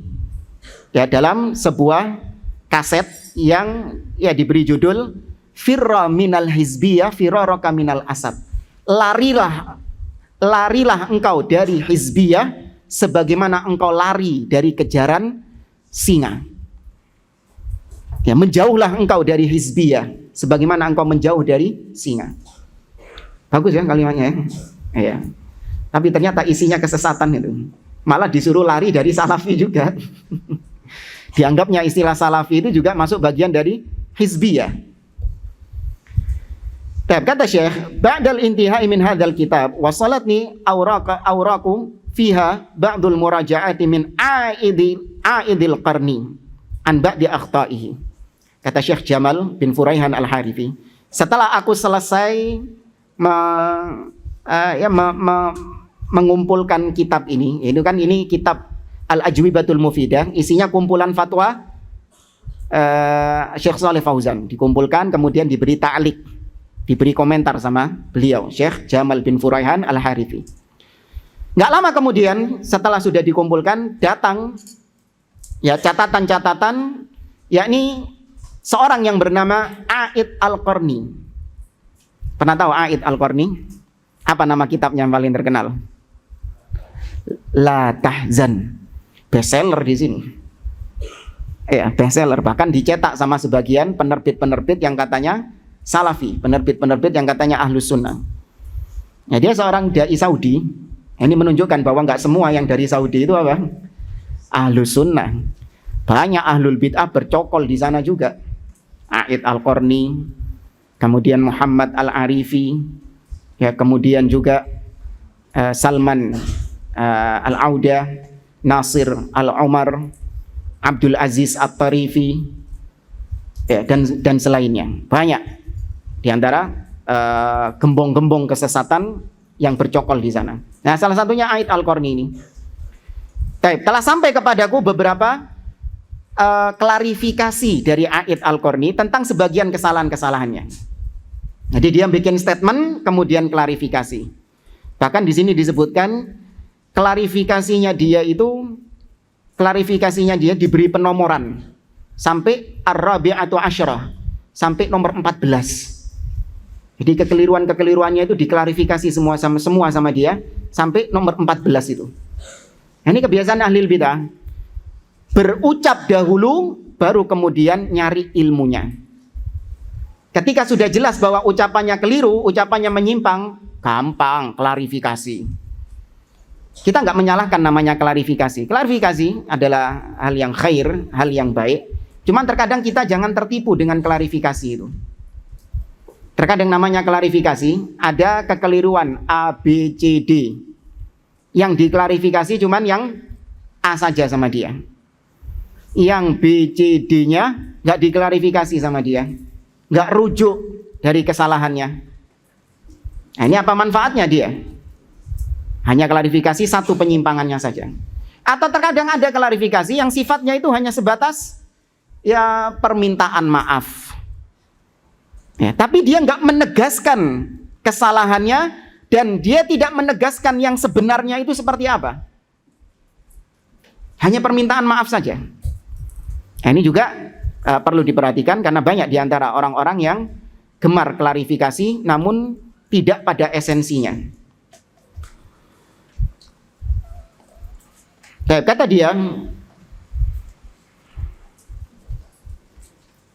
ya, dalam sebuah kaset yang ya diberi judul Firra minal hizbiyah firaraka minal asad. Larilah engkau dari hizbiyah sebagaimana engkau lari dari kejaran singa. Ya, menjauhlah engkau dari hizbiyah sebagaimana engkau menjauh dari singa. Bagus ya kalimatnya ya. Iya. Tapi ternyata isinya kesesatan itu. Malah disuruh lari dari salafi juga. Dianggapnya istilah salafi itu juga masuk bagian dari hizbiyah. Kata Syekh, ba'dal intihai min hadzal kitab wasalatni awraqu fiha ba'dul muraja'ati min aidil qarni an ba'di akhtaihi. Kata Syekh Jamal bin Furaihan Al-Harithi, setelah aku selesai mengumpulkan kitab ini kan ini kitab Al-Ajwibatul Mufidah, isinya kumpulan fatwa Syekh Shalih Fauzan, dikumpulkan kemudian diberi ta'liq, diberi komentar sama beliau Syekh Jamal bin Furaihan Al-Harithi. Nggak lama kemudian setelah sudah dikumpulkan datang ya catatan-catatan, yakni seorang yang bernama Aid Al-Qarni. Pernah tahu Aid Al-Qarni? Apa nama kitabnya yang paling terkenal? La Tahzan. Bestseller di sini. Ya, bestseller, bahkan dicetak sama sebagian penerbit-penerbit yang katanya salafi, penerbit-penerbit yang katanya ahlus sunnah. Ya, dia seorang dai Saudi. Ini menunjukkan bahwa nggak semua yang dari Saudi itu apa? Ahlus sunnah. Banyak ahlul bid'ah bercokol di sana juga. Aid Al-Qarni, kemudian Muhammad Al-Arifi, ya, kemudian juga Salman Al-Auda, Nasir Al-Umar, Abdul Aziz At-Tarifi, ya, dan selainnya. Banyak di antara gembong-gembong kesesatan yang bercokol di sana. Nah, salah satunya Aid Al-Qarni ini. Telah sampai kepadaku beberapa klarifikasi dari Aid Al-Qarni tentang sebagian kesalahan-kesalahannya. Jadi dia bikin statement kemudian klarifikasi. Bahkan di sini disebutkan klarifikasinya dia diberi penomoran sampai ar-rabi'atu asyarah, sampai nomor 14. Jadi kekeliruannya itu diklarifikasi semua sama dia sampai nomor 14 itu. Nah, ini kebiasaan ahli bidah. Berucap dahulu baru kemudian nyari ilmunya. Ketika sudah jelas bahwa ucapannya keliru, ucapannya menyimpang, gampang klarifikasi. Kita nggak menyalahkan namanya klarifikasi. Klarifikasi adalah hal yang khair, hal yang baik. Cuman terkadang kita jangan tertipu dengan klarifikasi itu. Terkadang namanya klarifikasi, ada kekeliruan A, B, C, D. Yang diklarifikasi cuman yang A saja sama dia. Yang B, C, D-nya nggak diklarifikasi sama dia. Nggak rujuk dari kesalahannya. Nah, ini apa manfaatnya dia? Hanya klarifikasi satu penyimpangannya saja. Atau terkadang ada klarifikasi yang sifatnya itu hanya sebatas ya permintaan maaf. Ya, tapi dia nggak menegaskan kesalahannya dan dia tidak menegaskan yang sebenarnya itu seperti apa. Hanya permintaan maaf saja. Nah, ini juga perlu diperhatikan karena banyak di antara orang-orang yang gemar klarifikasi namun tidak pada esensinya. Kata dia,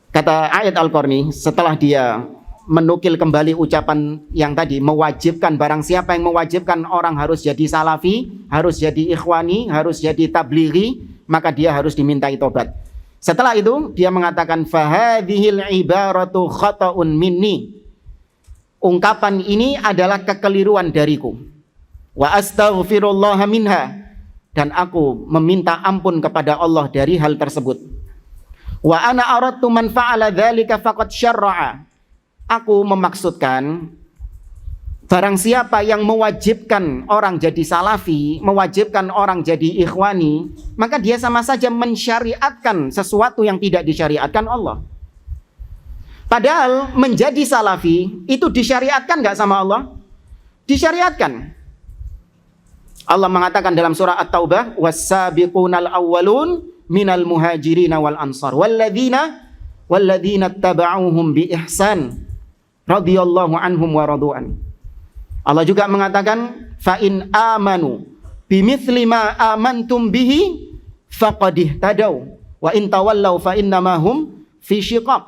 kata Aid Al-Qarni, setelah dia menukil kembali ucapan yang tadi, mewajibkan, barang siapa yang mewajibkan orang harus jadi salafi, harus jadi ikhwani, harus jadi tablighi, maka dia harus dimintai tobat. Setelah itu dia mengatakan fahadhil ibaratu khata'un minni. Ungkapan ini adalah kekeliruan dariku. Wa astaghfirullah minha. Dan aku meminta ampun kepada Allah dari hal tersebut. Wa ana aradtu man fa'ala dzalika faqad syarra'a. Aku memaksudkan barang siapa yang mewajibkan orang jadi salafi, mewajibkan orang jadi ikhwani, maka dia sama saja mensyariatkan sesuatu yang tidak disyariatkan Allah. Padahal menjadi salafi itu disyariatkan nggak sama Allah? Disyariatkan. Allah mengatakan dalam surah At-Taubah, was-sabiqunal awwalun minal muhajirin wal ansar walladzina tabauhum bi ihsan radhiyallahu anhum wa radu'an. Allah juga mengatakan fa in amanu bimithli ma amantum bihi faqad ihtadaw wa in tawallaw fa innama hum fi syiqaq.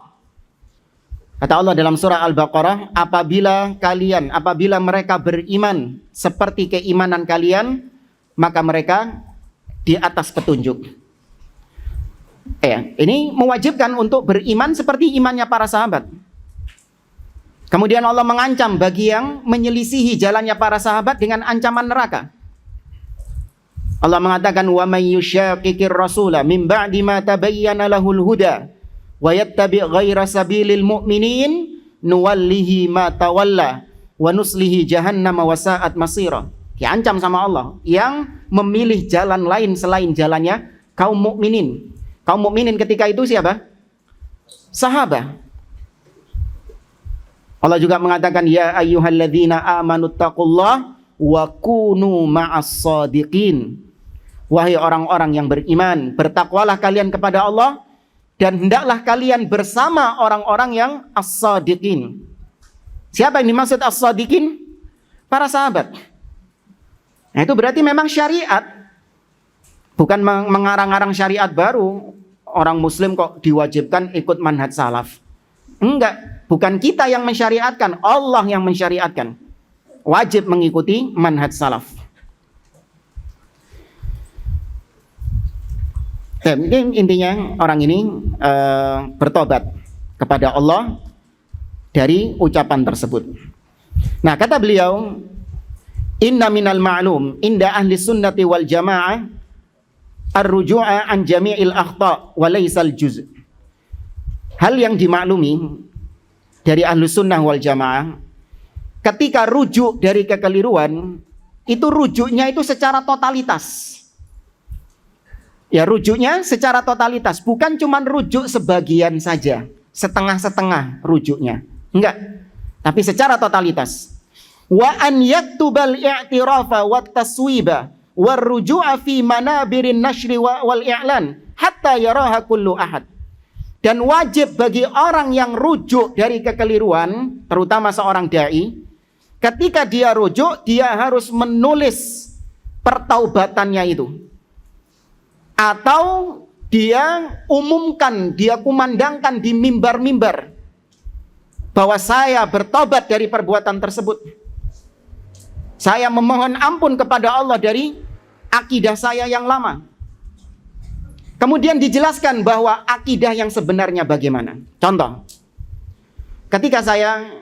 Kata Allah dalam surah Al-Baqarah, apabila mereka beriman seperti keimanan kalian, maka mereka di atas petunjuk. Ini mewajibkan untuk beriman seperti imannya para sahabat. Kemudian Allah mengancam bagi yang menyelisihi jalannya para sahabat dengan ancaman neraka. Allah mengatakan, wa may yushaqiqir rasula min ba'di ma tabayyana lahul huda wa yattabi' ghaira sabilil mu'minin nuwallihi ma tawalla wa nuslihi jahannam wa sa'at masira. Diancam sama Allah yang memilih jalan lain selain jalannya kaum mukminin. Kaum mukminin ketika itu siapa? Sahabat. Allah juga mengatakan, ya ayyuhalladzina amanu taqullah wa kunu ma'as shadiqin. Wahai orang-orang yang beriman, bertakwalah kalian kepada Allah dan hendaklah kalian bersama orang-orang yang as-shadiqin. Siapa yang dimaksud as-shadiqin? Para sahabat. Nah, itu berarti memang syariat. Bukan mengarang-arang syariat baru. Orang muslim kok diwajibkan ikut manhaj salaf. Enggak, bukan kita yang mensyariatkan, Allah yang mensyariatkan. Wajib mengikuti manhaj salaf. Ini intinya orang ini bertobat kepada Allah dari ucapan tersebut. Nah, kata beliau, inna minal ma'lum inda ahli sunnati wal jamaah ar-ruju'a an jami'il akhta' wa laysal juz'. Hal yang dimaklumi dari ahli sunnah wal jamaah, ketika rujuk dari kekeliruan, itu rujuknya itu secara totalitas. Ya, rujuknya secara totalitas, bukan cuma rujuk sebagian saja, setengah-setengah rujuknya. Enggak, tapi secara totalitas. Wa an yaktubal i'tirafa wat taswiba war ruju'a fi manabirin nashri wal i'lan hatta yaraha kullu ahad. Dan wajib bagi orang yang rujuk dari kekeliruan, terutama seorang dai, ketika dia rujuk, dia harus menulis pertaubatannya itu. Atau dia umumkan, dia kumandangkan di mimbar-mimbar bahwa saya bertobat dari perbuatan tersebut. Saya memohon ampun kepada Allah dari akidah saya yang lama. Kemudian dijelaskan bahwa akidah yang sebenarnya bagaimana. Contoh, ketika saya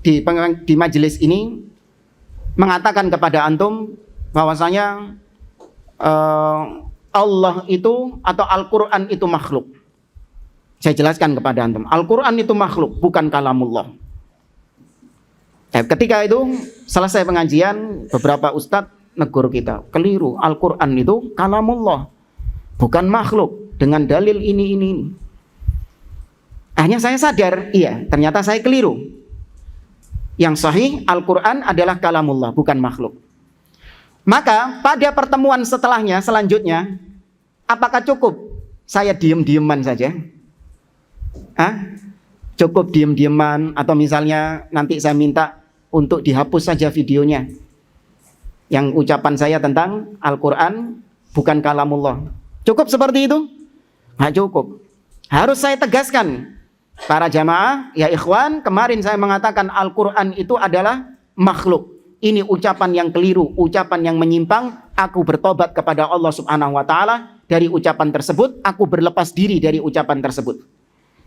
di majelis ini mengatakan kepada antum bahwasanya Allah itu atau Al-Quran itu makhluk. Saya jelaskan kepada antum, Al-Quran itu makhluk, bukan kalamullah. Ketika itu selesai pengajian, beberapa ustadz negur kita, keliru, Al-Quran itu kalamullah, bukan makhluk, dengan dalil ini. Akhirnya saya sadar, iya, ternyata saya keliru. Yang sahih, Al-Quran adalah kalamullah, bukan makhluk. Maka pada pertemuan selanjutnya, apakah cukup saya diem-dieman saja? Cukup diem-dieman, atau misalnya nanti saya minta untuk dihapus saja videonya yang ucapan saya tentang Al-Quran bukan kalamullah. Cukup seperti itu? Nggak cukup. Harus saya tegaskan, para jamaah, ya ikhwan, kemarin saya mengatakan Al-Quran itu adalah makhluk. Ini ucapan yang keliru, ucapan yang menyimpang. Aku bertobat kepada Allah Subhanahu wa Ta'ala dari ucapan tersebut. Aku berlepas diri dari ucapan tersebut.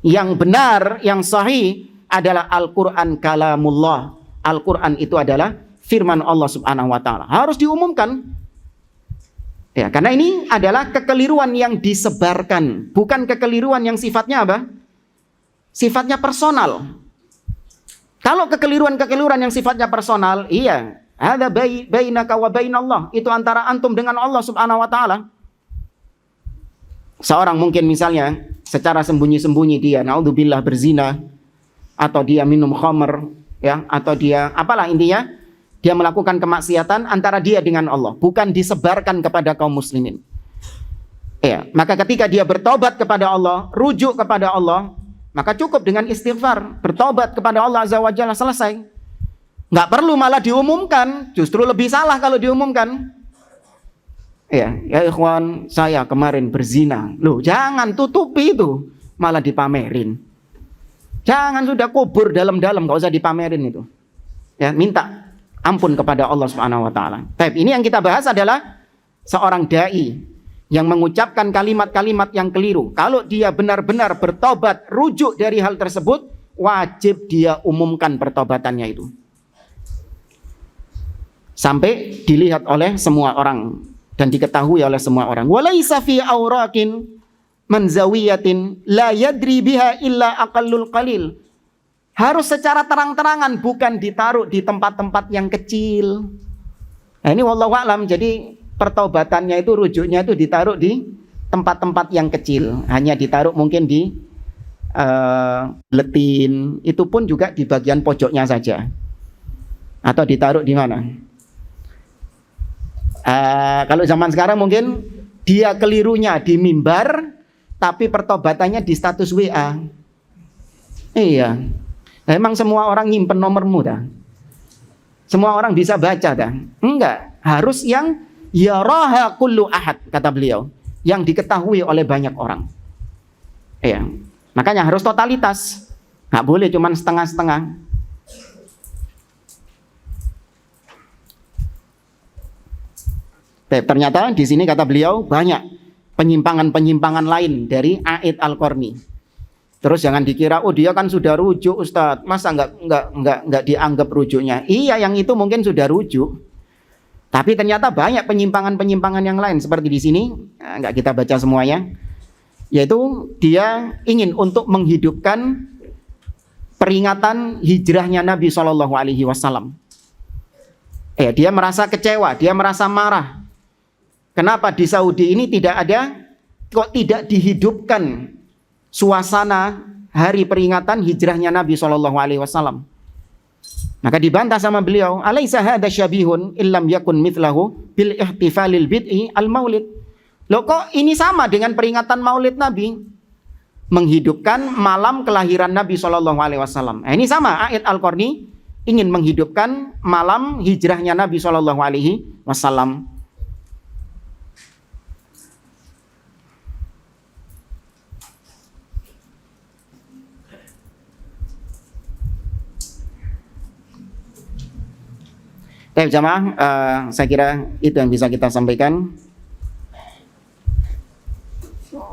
Yang benar, yang sahih adalah Al-Quran kalamullah. Al-Quran itu adalah firman Allah Subhanahu wa Ta'ala. Harus diumumkan. Ya, karena ini adalah kekeliruan yang disebarkan, bukan kekeliruan yang sifatnya apa? Sifatnya personal. Kalau kekeliruan yang sifatnya personal, iya, ada bainaka wa bainallah, itu antara antum dengan Allah Subhanahu wa Ta'ala. Seorang mungkin misalnya secara sembunyi-sembunyi dia naudzubillah berzina, atau dia minum khamr, ya, atau dia apalah intinya, dia melakukan kemaksiatan antara dia dengan Allah, bukan disebarkan kepada kaum muslimin. Ya, maka ketika dia bertobat kepada Allah, rujuk kepada Allah, maka cukup dengan istighfar, bertobat kepada Allah Azza wa Jalla, selesai. Nggak perlu malah diumumkan, justru lebih salah kalau diumumkan. Ya ikhwan, saya kemarin berzina. Loh, jangan tutupi itu, malah dipamerin. Jangan sudah kubur dalam-dalam, nggak usah dipamerin itu. Ya, minta ampun kepada Allah Subhanahu wa taala. Tapi ini yang kita bahas adalah seorang dai yang mengucapkan kalimat-kalimat yang keliru. Kalau dia benar-benar bertobat, rujuk dari hal tersebut, wajib dia umumkan pertobatannya itu. Sampai dilihat oleh semua orang dan diketahui oleh semua orang. Walaisa fi aurakin manzawiyatin la yadri biha illa aqallul qalil. Harus secara terang-terangan, bukan ditaruh di tempat-tempat yang kecil. Nah, ini wallahu a'lam. Jadi pertobatannya itu rujuknya itu ditaruh di tempat-tempat yang kecil. Hanya ditaruh mungkin di letin, itu pun juga di bagian pojoknya saja. Atau ditaruh di mana? Kalau zaman sekarang mungkin dia kelirunya di mimbar, tapi pertobatannya di status WA. Iya. Emang semua orang nyimpen nomormu dah? Semua orang bisa baca dah? Enggak. Harus yang yaraha kullu ahad, kata beliau, yang diketahui oleh banyak orang. Iya. Makanya harus totalitas. Nggak boleh cuman setengah-setengah. Ternyata di sini kata beliau banyak penyimpangan-penyimpangan lain dari A'id Al-Qarni. Terus jangan dikira, oh dia kan sudah rujuk Ustadz, masa nggak dianggap rujuknya? Iya, yang itu mungkin sudah rujuk, tapi ternyata banyak penyimpangan-penyimpangan yang lain seperti di sini. Nggak kita baca semuanya, yaitu dia ingin untuk menghidupkan peringatan hijrahnya Nabi SAW. Dia merasa kecewa, dia merasa marah. Kenapa di Saudi ini kok tidak dihidupkan suasana hari peringatan hijrahnya Nabi SAW? Maka dibantah sama beliau, alaisa hadza syabihun illam yakun mithlahu bil ihtifalil bid'i al maulid. Loh, kok ini sama dengan peringatan maulid Nabi, menghidupkan malam kelahiran Nabi SAW. Ini sama, A'id Al-Qarni ingin menghidupkan malam hijrahnya Nabi SAW. Baik jamaah, saya kira itu yang bisa kita sampaikan.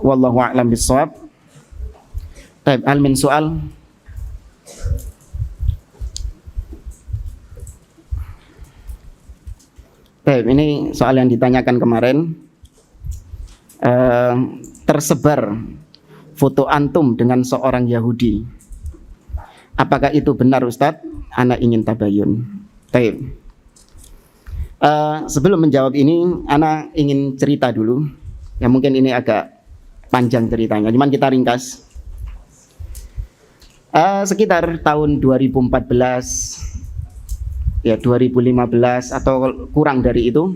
Wallahu a'lam bishawab. Baik, hal min soal. Baik, ini soal yang ditanyakan kemarin. Tersebar foto antum dengan seorang Yahudi. Apakah itu benar Ustadz? Ana ingin tabayun. Baik. Sebelum menjawab ini, Ana ingin cerita dulu. Ya mungkin ini agak panjang ceritanya, cuman kita ringkas. Sekitar tahun 2014, ya 2015 atau kurang dari itu,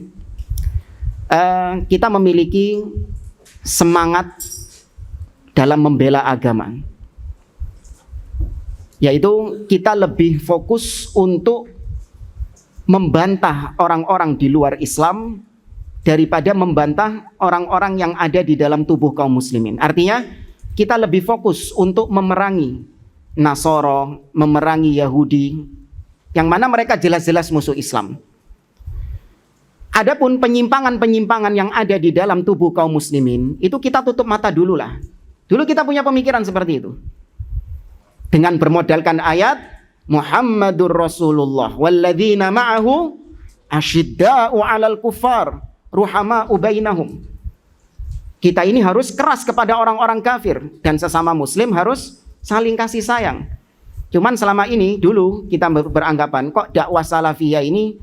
kita memiliki semangat dalam membela agama. Yaitu kita lebih fokus untuk membantah orang-orang di luar Islam daripada membantah orang-orang yang ada di dalam tubuh kaum muslimin. Artinya kita lebih fokus untuk memerangi Nasoro, memerangi Yahudi, yang mana mereka jelas-jelas musuh Islam. Adapun penyimpangan-penyimpangan yang ada di dalam tubuh kaum muslimin, itu kita tutup mata dulu lah. Dulu kita punya pemikiran seperti itu. Dengan bermodalkan ayat Muhammadur Rasulullah walladzina ma'ahu asyidda'u 'alal kuffar ruhama'u bainahum. Kita ini harus keras kepada orang-orang kafir dan sesama muslim harus saling kasih sayang. Cuman selama ini dulu kita beranggapan kok dakwah salafiyah ini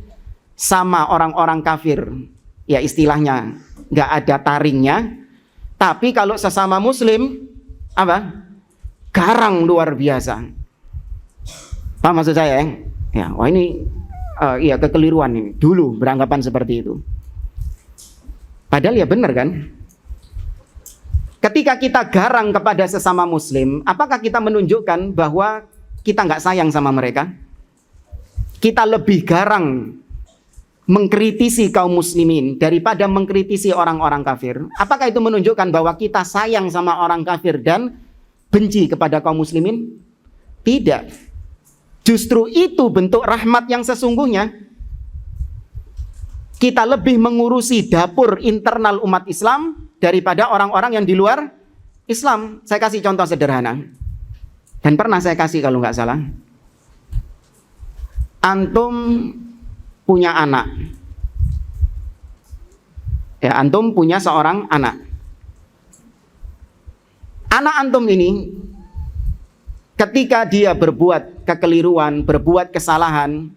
sama orang-orang kafir. Ya istilahnya nggak ada taringnya. Tapi kalau sesama muslim apa? Garang luar biasa. Paham maksud saya ya? Ya, wah ini iya kekeliruan ini. Dulu beranggapan seperti itu. Padahal ya benar kan? Ketika kita garang kepada sesama muslim, apakah kita menunjukkan bahwa kita nggak sayang sama mereka? Kita lebih garang mengkritisi kaum muslimin daripada mengkritisi orang-orang kafir. Apakah itu menunjukkan bahwa kita sayang sama orang kafir dan benci kepada kaum muslimin? Tidak. Justru itu bentuk rahmat yang sesungguhnya. Kita lebih mengurusi dapur internal umat Islam daripada orang-orang yang di luar Islam. Saya kasih contoh sederhana. Dan pernah saya kasih kalau nggak salah. Antum punya anak. Ya, antum punya seorang anak. Anak antum ini ketika dia berbuat kekeliruan, berbuat kesalahan,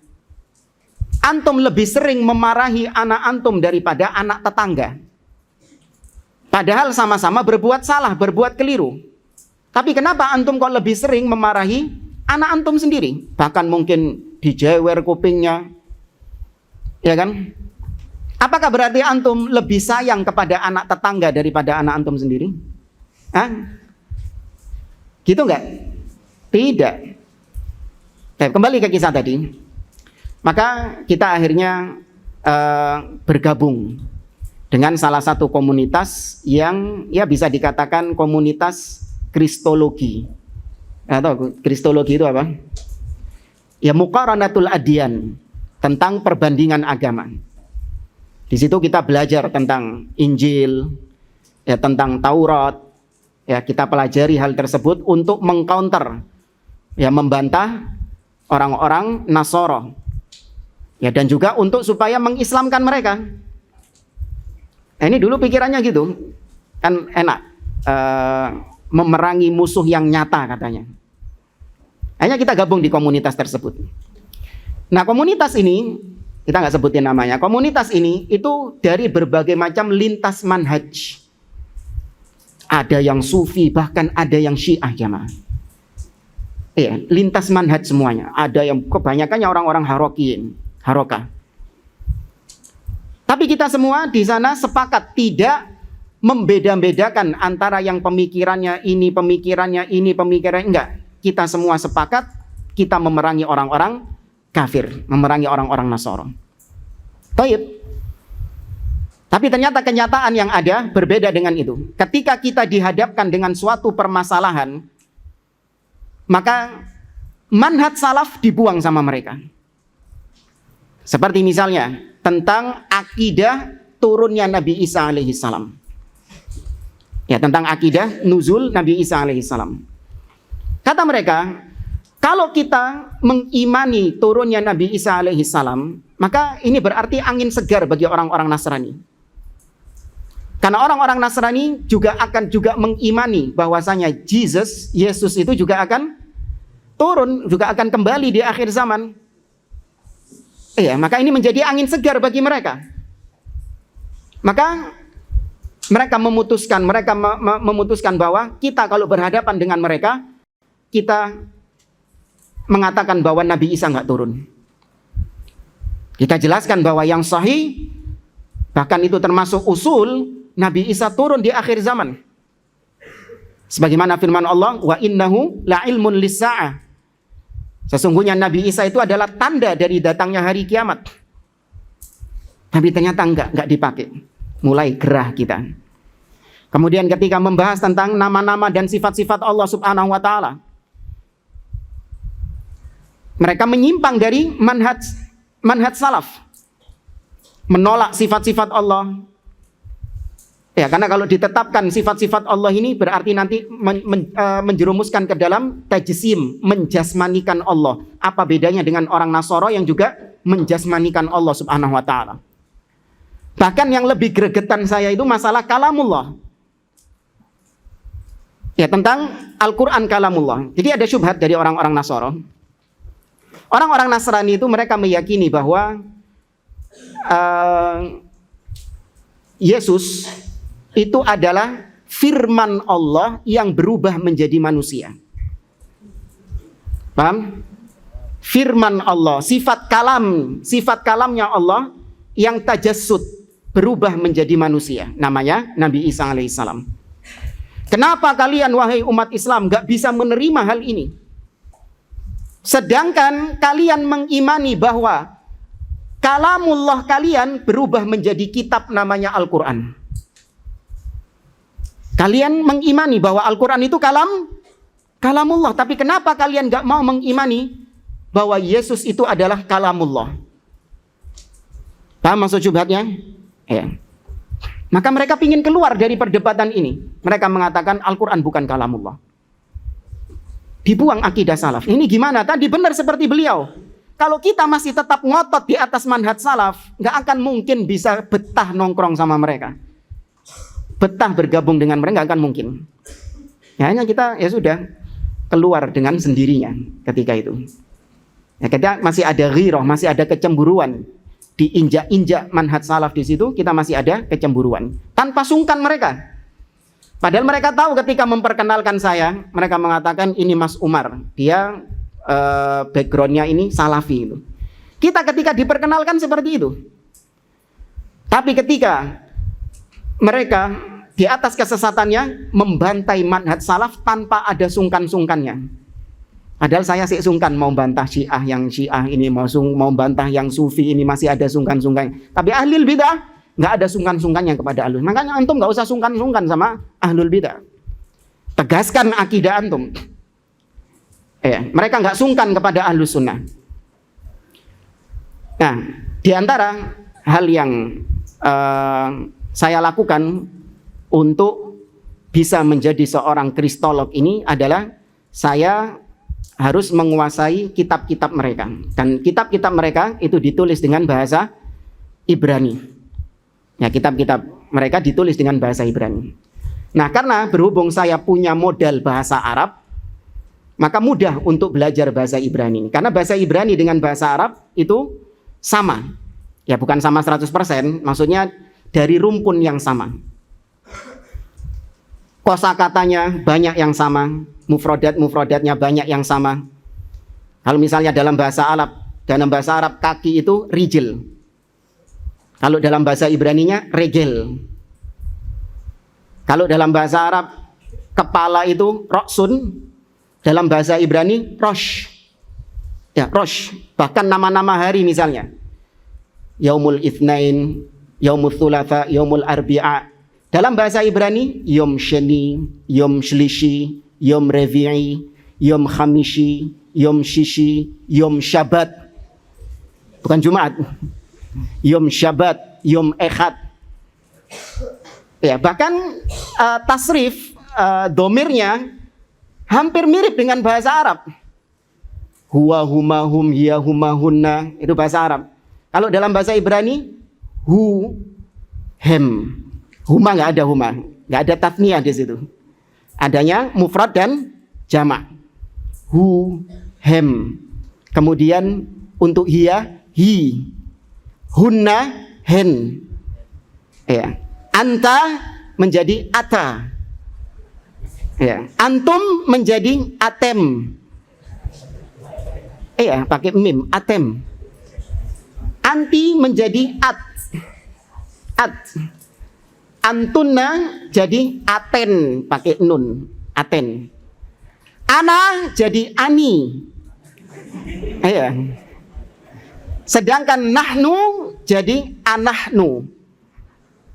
antum lebih sering memarahi anak antum daripada anak tetangga. Padahal sama-sama berbuat salah, berbuat keliru. Tapi kenapa antum kok lebih sering memarahi anak antum sendiri? Bahkan mungkin dijewer kupingnya. Ya kan? Apakah berarti antum lebih sayang kepada anak tetangga daripada anak antum sendiri? Hah? Gitu enggak? Tidak. Kembali ke kisah tadi. Maka kita akhirnya bergabung dengan salah satu komunitas yang ya bisa dikatakan komunitas Kristologi. Atau Kristologi itu apa? Ya, muqaranatul adyan, tentang perbandingan agama. Di situ kita belajar tentang Injil, ya, tentang Taurat. Ya, kita pelajari hal tersebut untuk mengcounter, ya, membantah orang-orang Nasara. Ya, dan juga untuk supaya mengislamkan mereka. Nah, ini dulu pikirannya gitu. Kan enak. Memerangi musuh yang nyata katanya. Hanya kita gabung di komunitas tersebut. Nah, komunitas ini, kita nggak sebutin namanya. Komunitas ini itu dari berbagai macam lintas manhaj. Ada yang sufi, bahkan ada yang syiah jamaah. Iya, lintas manhaj semuanya. Ada yang kebanyakannya orang-orang harokah. Tapi kita semua di sana sepakat tidak membeda-bedakan antara yang pemikirannya ini, enggak. Kita semua sepakat kita memerangi orang-orang kafir, memerangi orang-orang Nasara. Baik. Tapi ternyata kenyataan yang ada berbeda dengan itu. Ketika kita dihadapkan dengan suatu permasalahan, maka manhaj salaf dibuang sama mereka. Seperti misalnya tentang akidah turunnya Nabi Isa alaihissalam. Ya, tentang akidah nuzul Nabi Isa alaihissalam. Kata mereka, kalau kita mengimani turunnya Nabi Isa alaihissalam, maka ini berarti angin segar bagi orang-orang Nasrani. Karena orang-orang Nasrani akan mengimani bahwasanya Yesus itu juga akan turun, juga akan kembali di akhir zaman. Iya, maka ini menjadi angin segar bagi mereka. Maka mereka memutuskan bahwa kita kalau berhadapan dengan mereka, kita mengatakan bahwa Nabi Isa nggak turun. Kita jelaskan bahwa yang sahih, bahkan itu termasuk usul, Nabi Isa turun di akhir zaman. Sebagaimana firman Allah, wa innahu la ilmun lis-sa'ah. Sesungguhnya Nabi Isa itu adalah tanda dari datangnya hari kiamat. Tapi ternyata enggak dipakai. Mulai gerah kita. Kemudian ketika membahas tentang nama-nama dan sifat-sifat Allah Subhanahu wa taala, mereka menyimpang dari manhaj salaf. Menolak sifat-sifat Allah. Ya, karena kalau ditetapkan sifat-sifat Allah ini berarti nanti menjerumuskan ke dalam tajsim, menjasmanikan Allah. Apa bedanya dengan orang Nasara yang juga menjasmanikan Allah Subhanahu wa taala? Bahkan yang lebih gregetan saya itu masalah kalamullah. Ya, tentang Al-Qur'an kalamullah. Jadi ada syubhat dari orang-orang Nasara. Orang-orang Nasrani itu mereka meyakini bahwa Yesus itu adalah firman Allah yang berubah menjadi manusia. Paham? Firman Allah, sifat kalamnya Allah yang tajassud, berubah menjadi manusia. Namanya Nabi Isa alaihissalam. Kenapa kalian wahai umat Islam gak bisa menerima hal ini? Sedangkan kalian mengimani bahwa kalamullah kalian berubah menjadi kitab namanya Al-Quran. Kalian mengimani bahwa Al-Quran itu kalamullah. Tapi kenapa kalian gak mau mengimani bahwa Yesus itu adalah kalamullah? Paham maksud syubhatnya? Ya. Maka mereka ingin keluar dari perdebatan ini. Mereka mengatakan Al-Quran bukan kalamullah. Dibuang akidah salaf. Ini gimana? Tadi benar seperti beliau. Kalau kita masih tetap ngotot di atas manhaj salaf, gak akan mungkin bisa betah nongkrong sama mereka. Betah bergabung dengan mereka gak akan mungkin. Ya, hanya kita ya sudah keluar dengan sendirinya ketika itu. Ya, kita masih ada ghirah, masih ada kecemburuan. Diinjak-injak manhaj salaf di situ, kita masih ada kecemburuan. Tanpa sungkan mereka. Padahal mereka tahu ketika memperkenalkan saya, mereka mengatakan ini Mas Umar. Dia backgroundnya ini salafi itu. Kita ketika diperkenalkan seperti itu. Tapi ketika mereka di atas kesesatannya membantai manhaj salaf tanpa ada sungkan-sungkannya. Padahal saya sih sungkan mau bantah Syiah ini, mau bantah yang Sufi ini masih ada sungkan-sungkan. Tapi ahlul bidah nggak ada sungkan-sungkannya kepada ahlul. Makanya antum nggak usah sungkan-sungkan sama ahlul bidah. Tegaskan akidah antum. Mereka nggak sungkan kepada ahlus sunnah. Nah, di antara hal yang saya lakukan untuk bisa menjadi seorang kristolog ini adalah saya harus menguasai kitab-kitab mereka. Dan kitab-kitab mereka itu ditulis dengan bahasa Ibrani. Ya, kitab-kitab mereka ditulis dengan bahasa Ibrani. Nah, karena berhubung saya punya modal bahasa Arab, maka mudah untuk belajar bahasa Ibrani. Karena bahasa Ibrani dengan bahasa Arab itu sama. Ya, bukan sama 100%, maksudnya dari rumpun yang sama. Kosakatanya banyak yang sama, mufradatnya banyak yang sama. Kalau misalnya dalam bahasa Arab kaki itu rijil. Kalau dalam bahasa Ibraninya regel. Kalau dalam bahasa Arab kepala itu roksun, dalam bahasa Ibrani rosh. Ya, rosh. Bahkan nama-nama hari misalnya Yaumul Itsnain, Yaumul Tsulatsa, Yaumul Arbi'a. Dalam bahasa Ibrani, Yom Sheni, Yom Shlishi, Yom Revi'i, Yom Khamishi, Yom Shishi, Yom Syabat. Bukan Jumat. Yom Syabat, Yom Ehad. Ya, bahkan tasrif domirnya hampir mirip dengan bahasa Arab. Huwa, huma, hum, hiya, huma, hunna. Itu bahasa Arab. Kalau dalam bahasa Ibrani, hu, hem. Huma nggak ada huma, nggak ada tatniyah di situ. Adanya mufrad dan jamak. Hu, hem. Kemudian untuk hiya, hi. Hunna, hen. Ya. Anta menjadi ata. Ya. Antum menjadi atem. Pakai mim, atem. Anti menjadi at. Antunna jadi aten, pakai nun, aten. Ana jadi ani. Sedangkan nahnu jadi anahnu.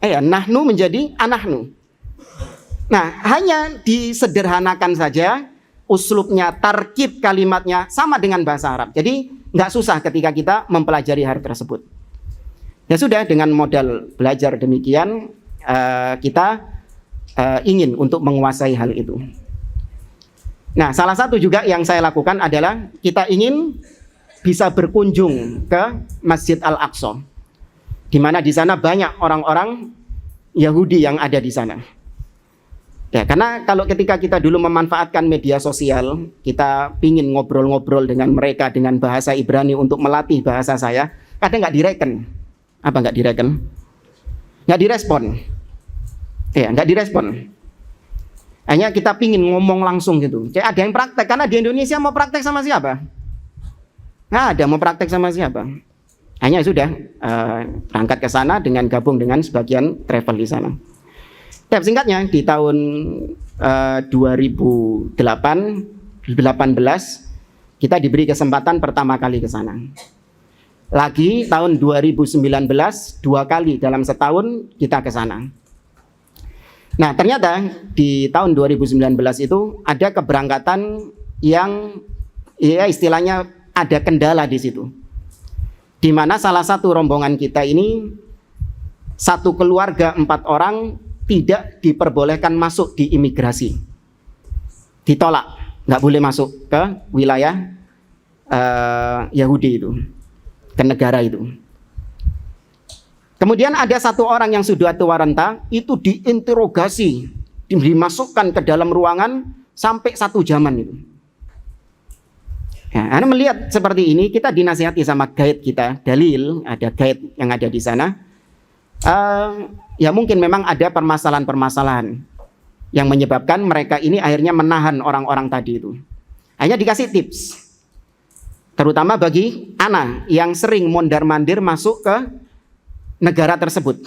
Nahnu menjadi anahnu. Nah, hanya disederhanakan saja, uslubnya, tarkib kalimatnya sama dengan bahasa Arab. Jadi nggak susah ketika kita mempelajari hal tersebut. Ya sudah, dengan modal belajar demikian, kita ingin untuk menguasai hal itu. Nah, salah satu juga yang saya lakukan adalah kita ingin bisa berkunjung ke Masjid Al-Aqsa, di mana di sana banyak orang-orang Yahudi yang ada di sana. Ya, karena kalau ketika kita dulu memanfaatkan media sosial, kita pingin ngobrol-ngobrol dengan mereka dengan bahasa Ibrani untuk melatih bahasa saya, kadang nggak direken. Apa nggak direken? Nggak direspon. Nggak direspon. Hanya kita pingin ngomong langsung gitu. Ada yang praktek, karena di Indonesia mau praktek sama siapa? Nggak ada, mau praktek sama siapa? Hanya sudah berangkat ke sana dengan gabung dengan sebagian travel di sana. Ya, singkatnya di tahun 2018 kita diberi kesempatan pertama kali ke sana. Lagi tahun 2019 2 kali dalam setahun kita ke sana. Nah, ternyata di tahun 2019 itu ada keberangkatan yang ya istilahnya ada kendala di situ. Di mana salah satu rombongan kita ini, satu keluarga 4 orang tidak diperbolehkan masuk di imigrasi. Ditolak, nggak boleh masuk ke wilayah Yahudi itu, ke negara itu. Kemudian ada satu orang yang sudah tua renta, itu diinterogasi, dimasukkan ke dalam ruangan sampai 1 jaman itu. Ya, Anda melihat seperti ini, kita dinasihati sama guide kita, Dalil, ada guide yang ada di sana. Ya mungkin memang ada permasalahan-permasalahan yang menyebabkan mereka ini akhirnya menahan orang-orang tadi itu. Hanya dikasih tips, terutama bagi anak yang sering mondar-mandir masuk ke negara tersebut,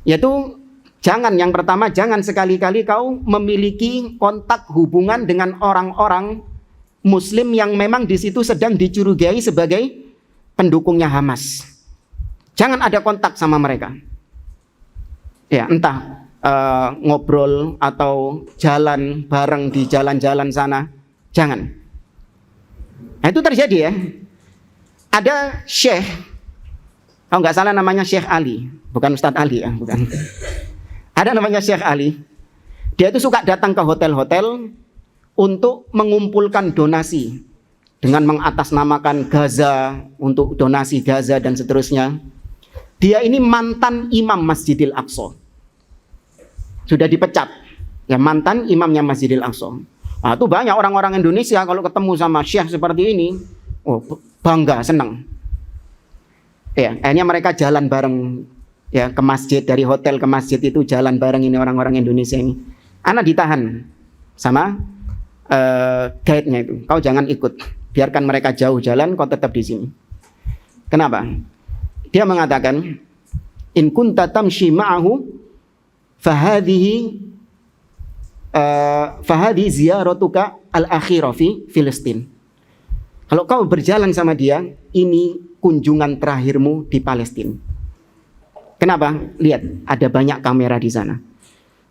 yaitu yang pertama, jangan sekali-kali kau memiliki kontak hubungan dengan orang-orang Muslim yang memang di situ sedang dicurigai sebagai pendukungnya Hamas. Jangan ada kontak sama mereka. Ya, entah ngobrol atau jalan bareng di jalan-jalan sana, jangan. Nah, itu terjadi ya. Ada syekh, kalau nggak salah namanya Syekh Ali, bukan Ustadz Ali ya, bukan. Ada namanya Syekh Ali. Dia itu suka datang ke hotel-hotel untuk mengumpulkan donasi dengan mengatasnamakan Gaza, untuk donasi Gaza dan seterusnya. Dia ini mantan imam Masjidil Aqsa. Sudah dipecat. Ya, mantan imamnya Masjidil Aqsa. Nah, itu banyak orang-orang Indonesia kalau ketemu sama syekh seperti ini, oh, bangga, senang. Ya, akhirnya mereka jalan bareng ya ke masjid, dari hotel ke masjid itu jalan bareng ini orang-orang Indonesia ini. Anak ditahan sama guide-nya itu. Kau jangan ikut, biarkan mereka jauh jalan, kau tetap di sini. Kenapa? Dia mengatakan, in kunta tamshi ma'ahu fahadhihi ziyaratuka al-akhirah fi Filistin. Kalau kau berjalan sama dia, ini kunjungan terakhirmu di Palestina. Kenapa? Lihat, ada banyak kamera di sana.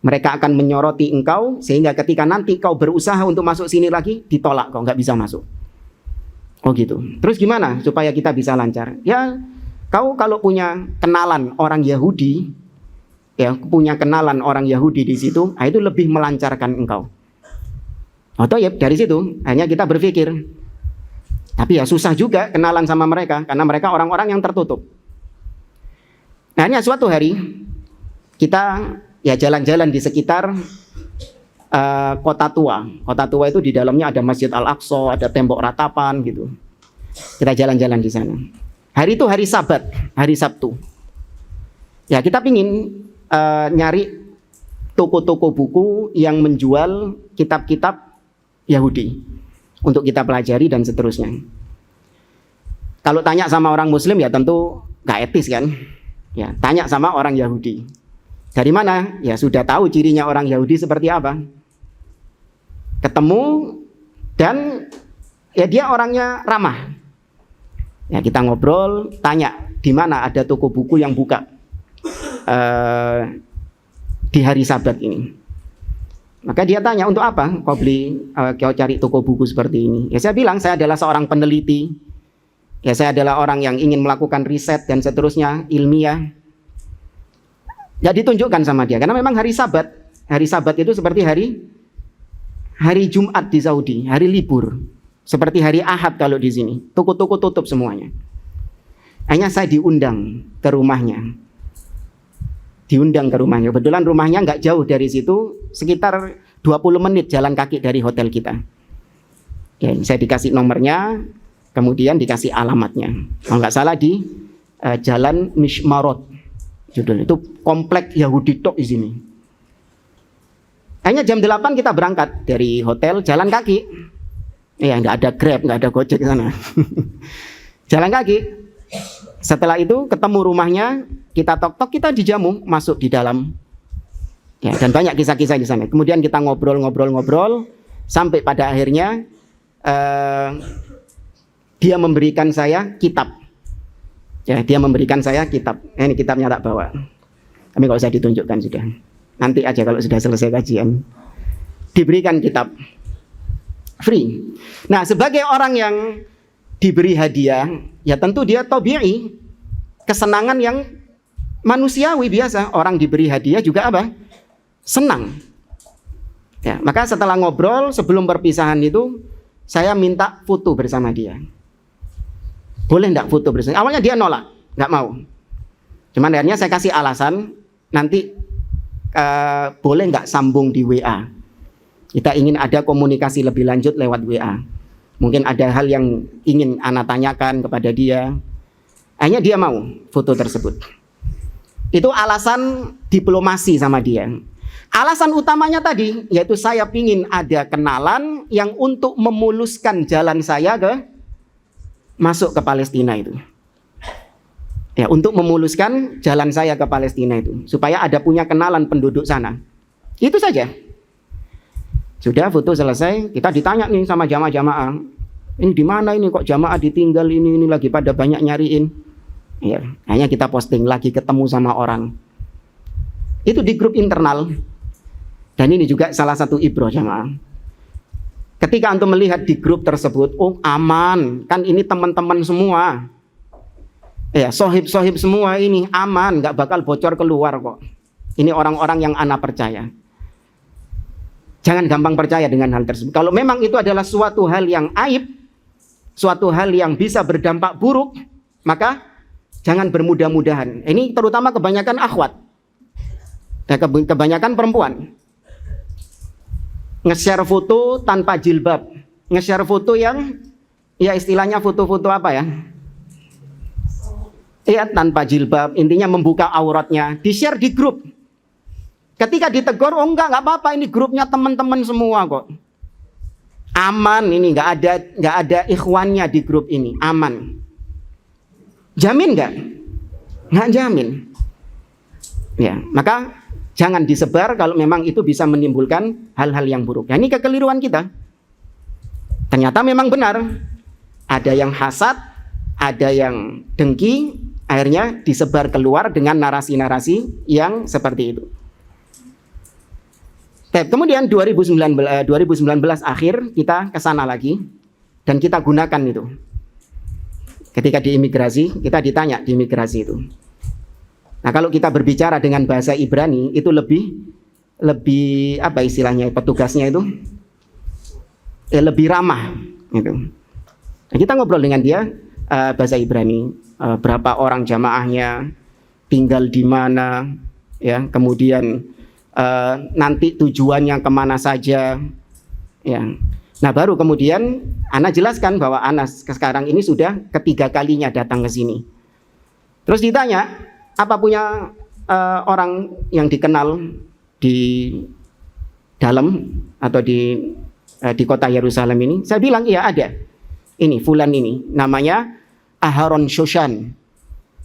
Mereka akan menyoroti engkau, sehingga ketika nanti kau berusaha untuk masuk sini lagi, ditolak, kau nggak bisa masuk. Oh gitu. Terus gimana supaya kita bisa lancar? Ya, kau kalau punya kenalan orang Yahudi, ya punya kenalan orang Yahudi di situ, itu lebih melancarkan engkau. Atau ya dari situ, hanya kita berpikir, tapi ya susah juga kenalan sama mereka, karena mereka orang-orang yang tertutup. Nah, hanya suatu hari kita ya jalan-jalan di sekitar Kota Tua. Kota Tua itu di dalamnya ada Masjid Al-Aqsa, ada tembok ratapan gitu. Kita jalan-jalan di sana. Hari itu hari Sabat, hari Sabtu. Ya kita pingin nyari toko-toko buku yang menjual kitab-kitab Yahudi untuk kita pelajari dan seterusnya. Kalau tanya sama orang Muslim ya tentu gak etis kan. Ya, tanya sama orang Yahudi. Dari mana? Ya sudah tahu cirinya orang Yahudi seperti apa. Ketemu dan ya dia orangnya ramah. Ya kita ngobrol, tanya di mana ada toko buku yang buka di hari Sabat ini. Maka dia tanya, untuk apa kau kau cari toko buku seperti ini? Ya saya bilang, saya adalah seorang peneliti. Ya saya adalah orang yang ingin melakukan riset dan seterusnya, ilmiah. Ya ditunjukkan sama dia, karena memang hari Sabat itu seperti hari Jumat di Saudi, hari libur. Seperti hari Ahad kalau di sini, toko-toko tutup semuanya. Hanya saya diundang ke rumahnya. Kebetulan rumahnya nggak jauh dari situ, sekitar 20 menit jalan kaki dari hotel kita. Ya, saya dikasih nomornya, kemudian dikasih alamatnya. Kalau nggak salah di Jalan Mishmarot, judul itu komplek Yahudi tok di sini. Hanya jam 8 kita berangkat dari hotel, jalan kaki. Ya nggak ada Grab, nggak ada Gojek di sana. Jalan kaki. Setelah itu ketemu rumahnya, kita tok-tok, kita dijamu, masuk di dalam. Ya, dan banyak kisah-kisah di sana. Kemudian kita ngobrol sampai pada akhirnya dia memberikan saya kitab. Ya, dia memberikan saya kitab. Ini kitabnya tak bawa. Tapi nggak usah ditunjukkan sudah. nanti aja kalau sudah selesai kajian. Diberikan kitab free. Nah, sebagai orang yang diberi hadiah, ya tentu dia tabi'i, kesenangan yang manusiawi biasa. Orang diberi hadiah juga apa? Senang. Ya, maka setelah ngobrol sebelum perpisahan itu, saya minta foto bersama dia. Boleh enggak foto bersama? Awalnya dia nolak, enggak mau. Cuman akhirnya saya kasih alasan, nanti boleh enggak sambung di WA. Kita ingin ada komunikasi lebih lanjut lewat WA. Mungkin ada hal yang ingin ana tanyakan kepada dia. Akhirnya dia mau foto tersebut. Itu alasan diplomasi sama dia. Alasan utamanya tadi, yaitu saya ingin ada kenalan yang untuk memuluskan jalan saya ke masuk ke Palestina itu. Ya, untuk memuluskan jalan saya ke Palestina itu, supaya ada punya kenalan penduduk sana. Itu saja. Sudah foto selesai, kita ditanya nih sama jamaah-jamaah. Ini di mana ini kok jamaah ditinggal ini lagi pada banyak nyariin. Ya, hanya kita posting lagi ketemu sama orang. Itu di grup internal. Dan ini juga salah satu ibroh jamaah. Ketika antum melihat di grup tersebut, oh aman, kan ini teman-teman semua. Ya, sohib-sohib semua ini aman, nggak bakal bocor keluar kok. Ini orang-orang yang ana percaya. Jangan gampang percaya dengan hal tersebut. Kalau memang itu adalah suatu hal yang aib, suatu hal yang bisa berdampak buruk, maka jangan bermudah-mudahan. Ini terutama kebanyakan akhwat, kebanyakan perempuan. Nge-share foto tanpa jilbab, nge-share foto yang, ya istilahnya foto-foto apa ya? Ya tanpa jilbab, intinya membuka auratnya, di-share di grup. Ketika ditegur, oh enggak apa-apa, ini grupnya teman-teman semua kok. Aman ini, enggak ada ikhwannya di grup ini, aman. Jamin enggak? Enggak jamin. Ya, maka jangan disebar kalau memang itu bisa menimbulkan hal-hal yang buruk. Nah, ini kekeliruan kita. Ternyata memang benar. Ada yang hasad, ada yang dengki, akhirnya disebar keluar dengan narasi-narasi yang seperti itu. Kemudian 2019 akhir kita kesana lagi dan kita gunakan itu. Ketika di imigrasi, kita ditanya di imigrasi itu. Nah, kalau kita berbicara dengan bahasa Ibrani itu lebih apa istilahnya petugasnya itu lebih ramah gitu. Nah, kita ngobrol dengan dia bahasa Ibrani, berapa orang jamaahnya, tinggal di mana, ya, kemudian nanti tujuannya kemana saja, ya. Nah, baru kemudian ana jelaskan bahwa ana sekarang ini sudah ketiga kalinya datang ke sini. Terus ditanya, apa punya orang yang dikenal di dalam atau di kota Yerusalem ini? Saya bilang iya ada. Ini fulan ini, namanya Aharon Shoshan.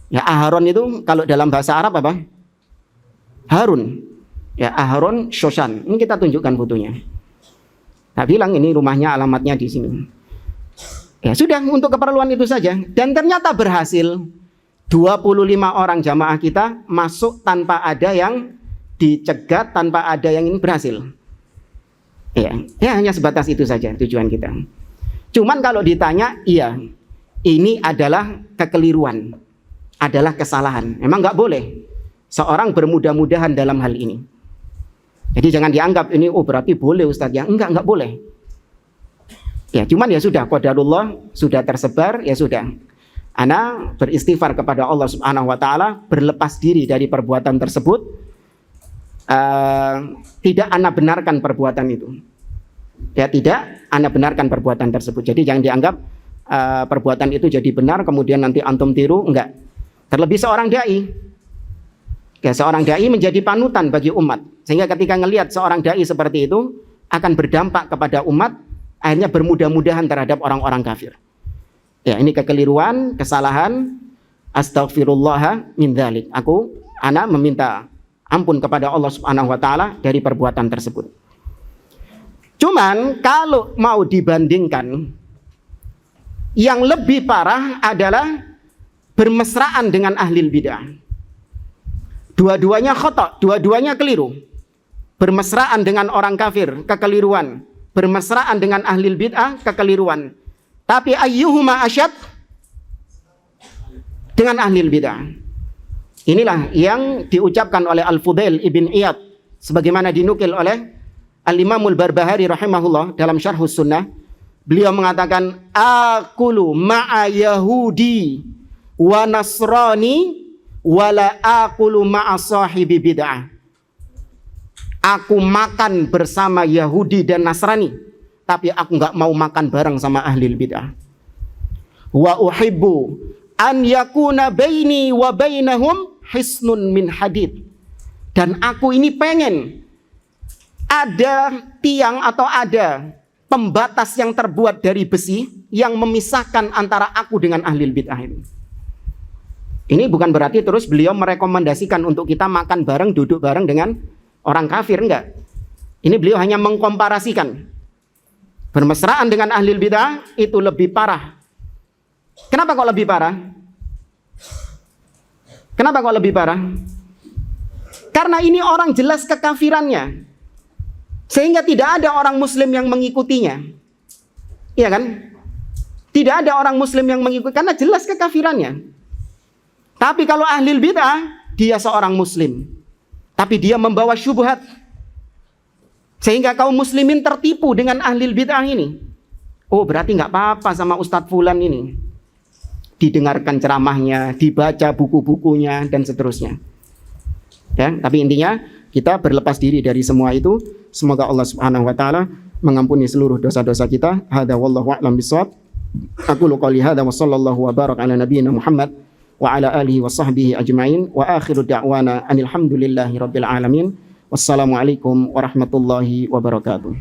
Ya, Aharon itu kalau dalam bahasa Arab apa? Harun. Ya, Aharon Shoshan. Ini kita tunjukkan fotonya. Nah, bilang ini rumahnya, alamatnya di sini. Ya sudah, untuk keperluan itu saja. Dan ternyata berhasil. 25 orang jamaah kita masuk tanpa ada yang dicegat, tanpa ada yang ini berhasil. Ya, hanya sebatas itu saja tujuan kita. Cuman kalau ditanya, iya, ini adalah kekeliruan, adalah kesalahan. Memang nggak boleh seorang bermudah-mudahan dalam hal ini. Jadi jangan dianggap ini, oh berarti boleh Ustaz. Ya enggak boleh. Ya cuman ya sudah, qadarullah sudah tersebar, ya sudah. Ana beristighfar kepada Allah Subhanahu wa taala, berlepas diri dari perbuatan tersebut. Tidak ana benarkan perbuatan itu. Ya tidak ana benarkan perbuatan tersebut. Jadi jangan dianggap perbuatan itu jadi benar kemudian nanti antum tiru, enggak. Terlebih seorang dai. Ya, seorang dai menjadi panutan bagi umat. Sehingga ketika ngelihat seorang dai seperti itu akan berdampak kepada umat, akhirnya bermudah-mudahan terhadap orang-orang kafir. Ya, ini kekeliruan, kesalahan. Astaghfirullah min dzalik. Ana meminta ampun kepada Allah Subhanahu wa taala dari perbuatan tersebut. Cuman kalau mau dibandingkan, yang lebih parah adalah bermesraan dengan ahlil bidah. Dua-duanya khata', dua-duanya keliru. Bermesraan dengan orang kafir, kekeliruan. Bermesraan dengan ahli bid'ah, kekeliruan. Tapi ayyuhuma asyad? Dengan ahli bid'ah. Inilah yang diucapkan oleh Al-Fudail ibn Iyad, sebagaimana dinukil oleh Al-Imamul Barbahari rahimahullah dalam Syarhus Sunnah. Beliau mengatakan, akulu ma'a Yahudi wa Nasrani wala akulu ma'a sahibi bid'ah. Aku makan bersama Yahudi dan Nasrani, tapi aku nggak mau makan bareng sama ahli bid'ah. Wa uhibbu an yakuna baini wa bainahum hisnun min hadid. Dan aku ini pengen ada tiang atau ada pembatas yang terbuat dari besi yang memisahkan antara aku dengan ahli bid'ah ini. Ini bukan berarti terus beliau merekomendasikan untuk kita makan bareng, duduk bareng dengan orang kafir, enggak. Ini beliau hanya mengkomparasikan. Bermesraan dengan ahli bid'ah itu lebih parah. Kenapa kok lebih parah? Kenapa kok lebih parah? Karena ini orang jelas kekafirannya, sehingga tidak ada orang muslim yang mengikutinya. Iya kan? Tidak ada orang muslim yang mengikuti karena jelas kekafirannya. Tapi kalau ahli bid'ah, dia seorang muslim, tapi dia membawa syubhat, sehingga kaum muslimin tertipu dengan ahli bid'ah ini. Oh, berarti nggak apa-apa sama Ustadz Fulan ini. Didengarkan ceramahnya, dibaca buku-bukunya, dan seterusnya. Ya, tapi intinya kita berlepas diri dari semua itu. Semoga Allah Subhanahu wa taala mengampuni seluruh dosa-dosa kita. Hadza wallahu a'lam bishawab. Aku qouli hadza wa sallallahu wa baraka ala nabiyyina Muhammad wa ala alihi wa sahbihi ajma'in wa akhiru da'wana anil hamdulillahi rabbil alamin. Wassalamualaikum warahmatullahi wabarakatuh.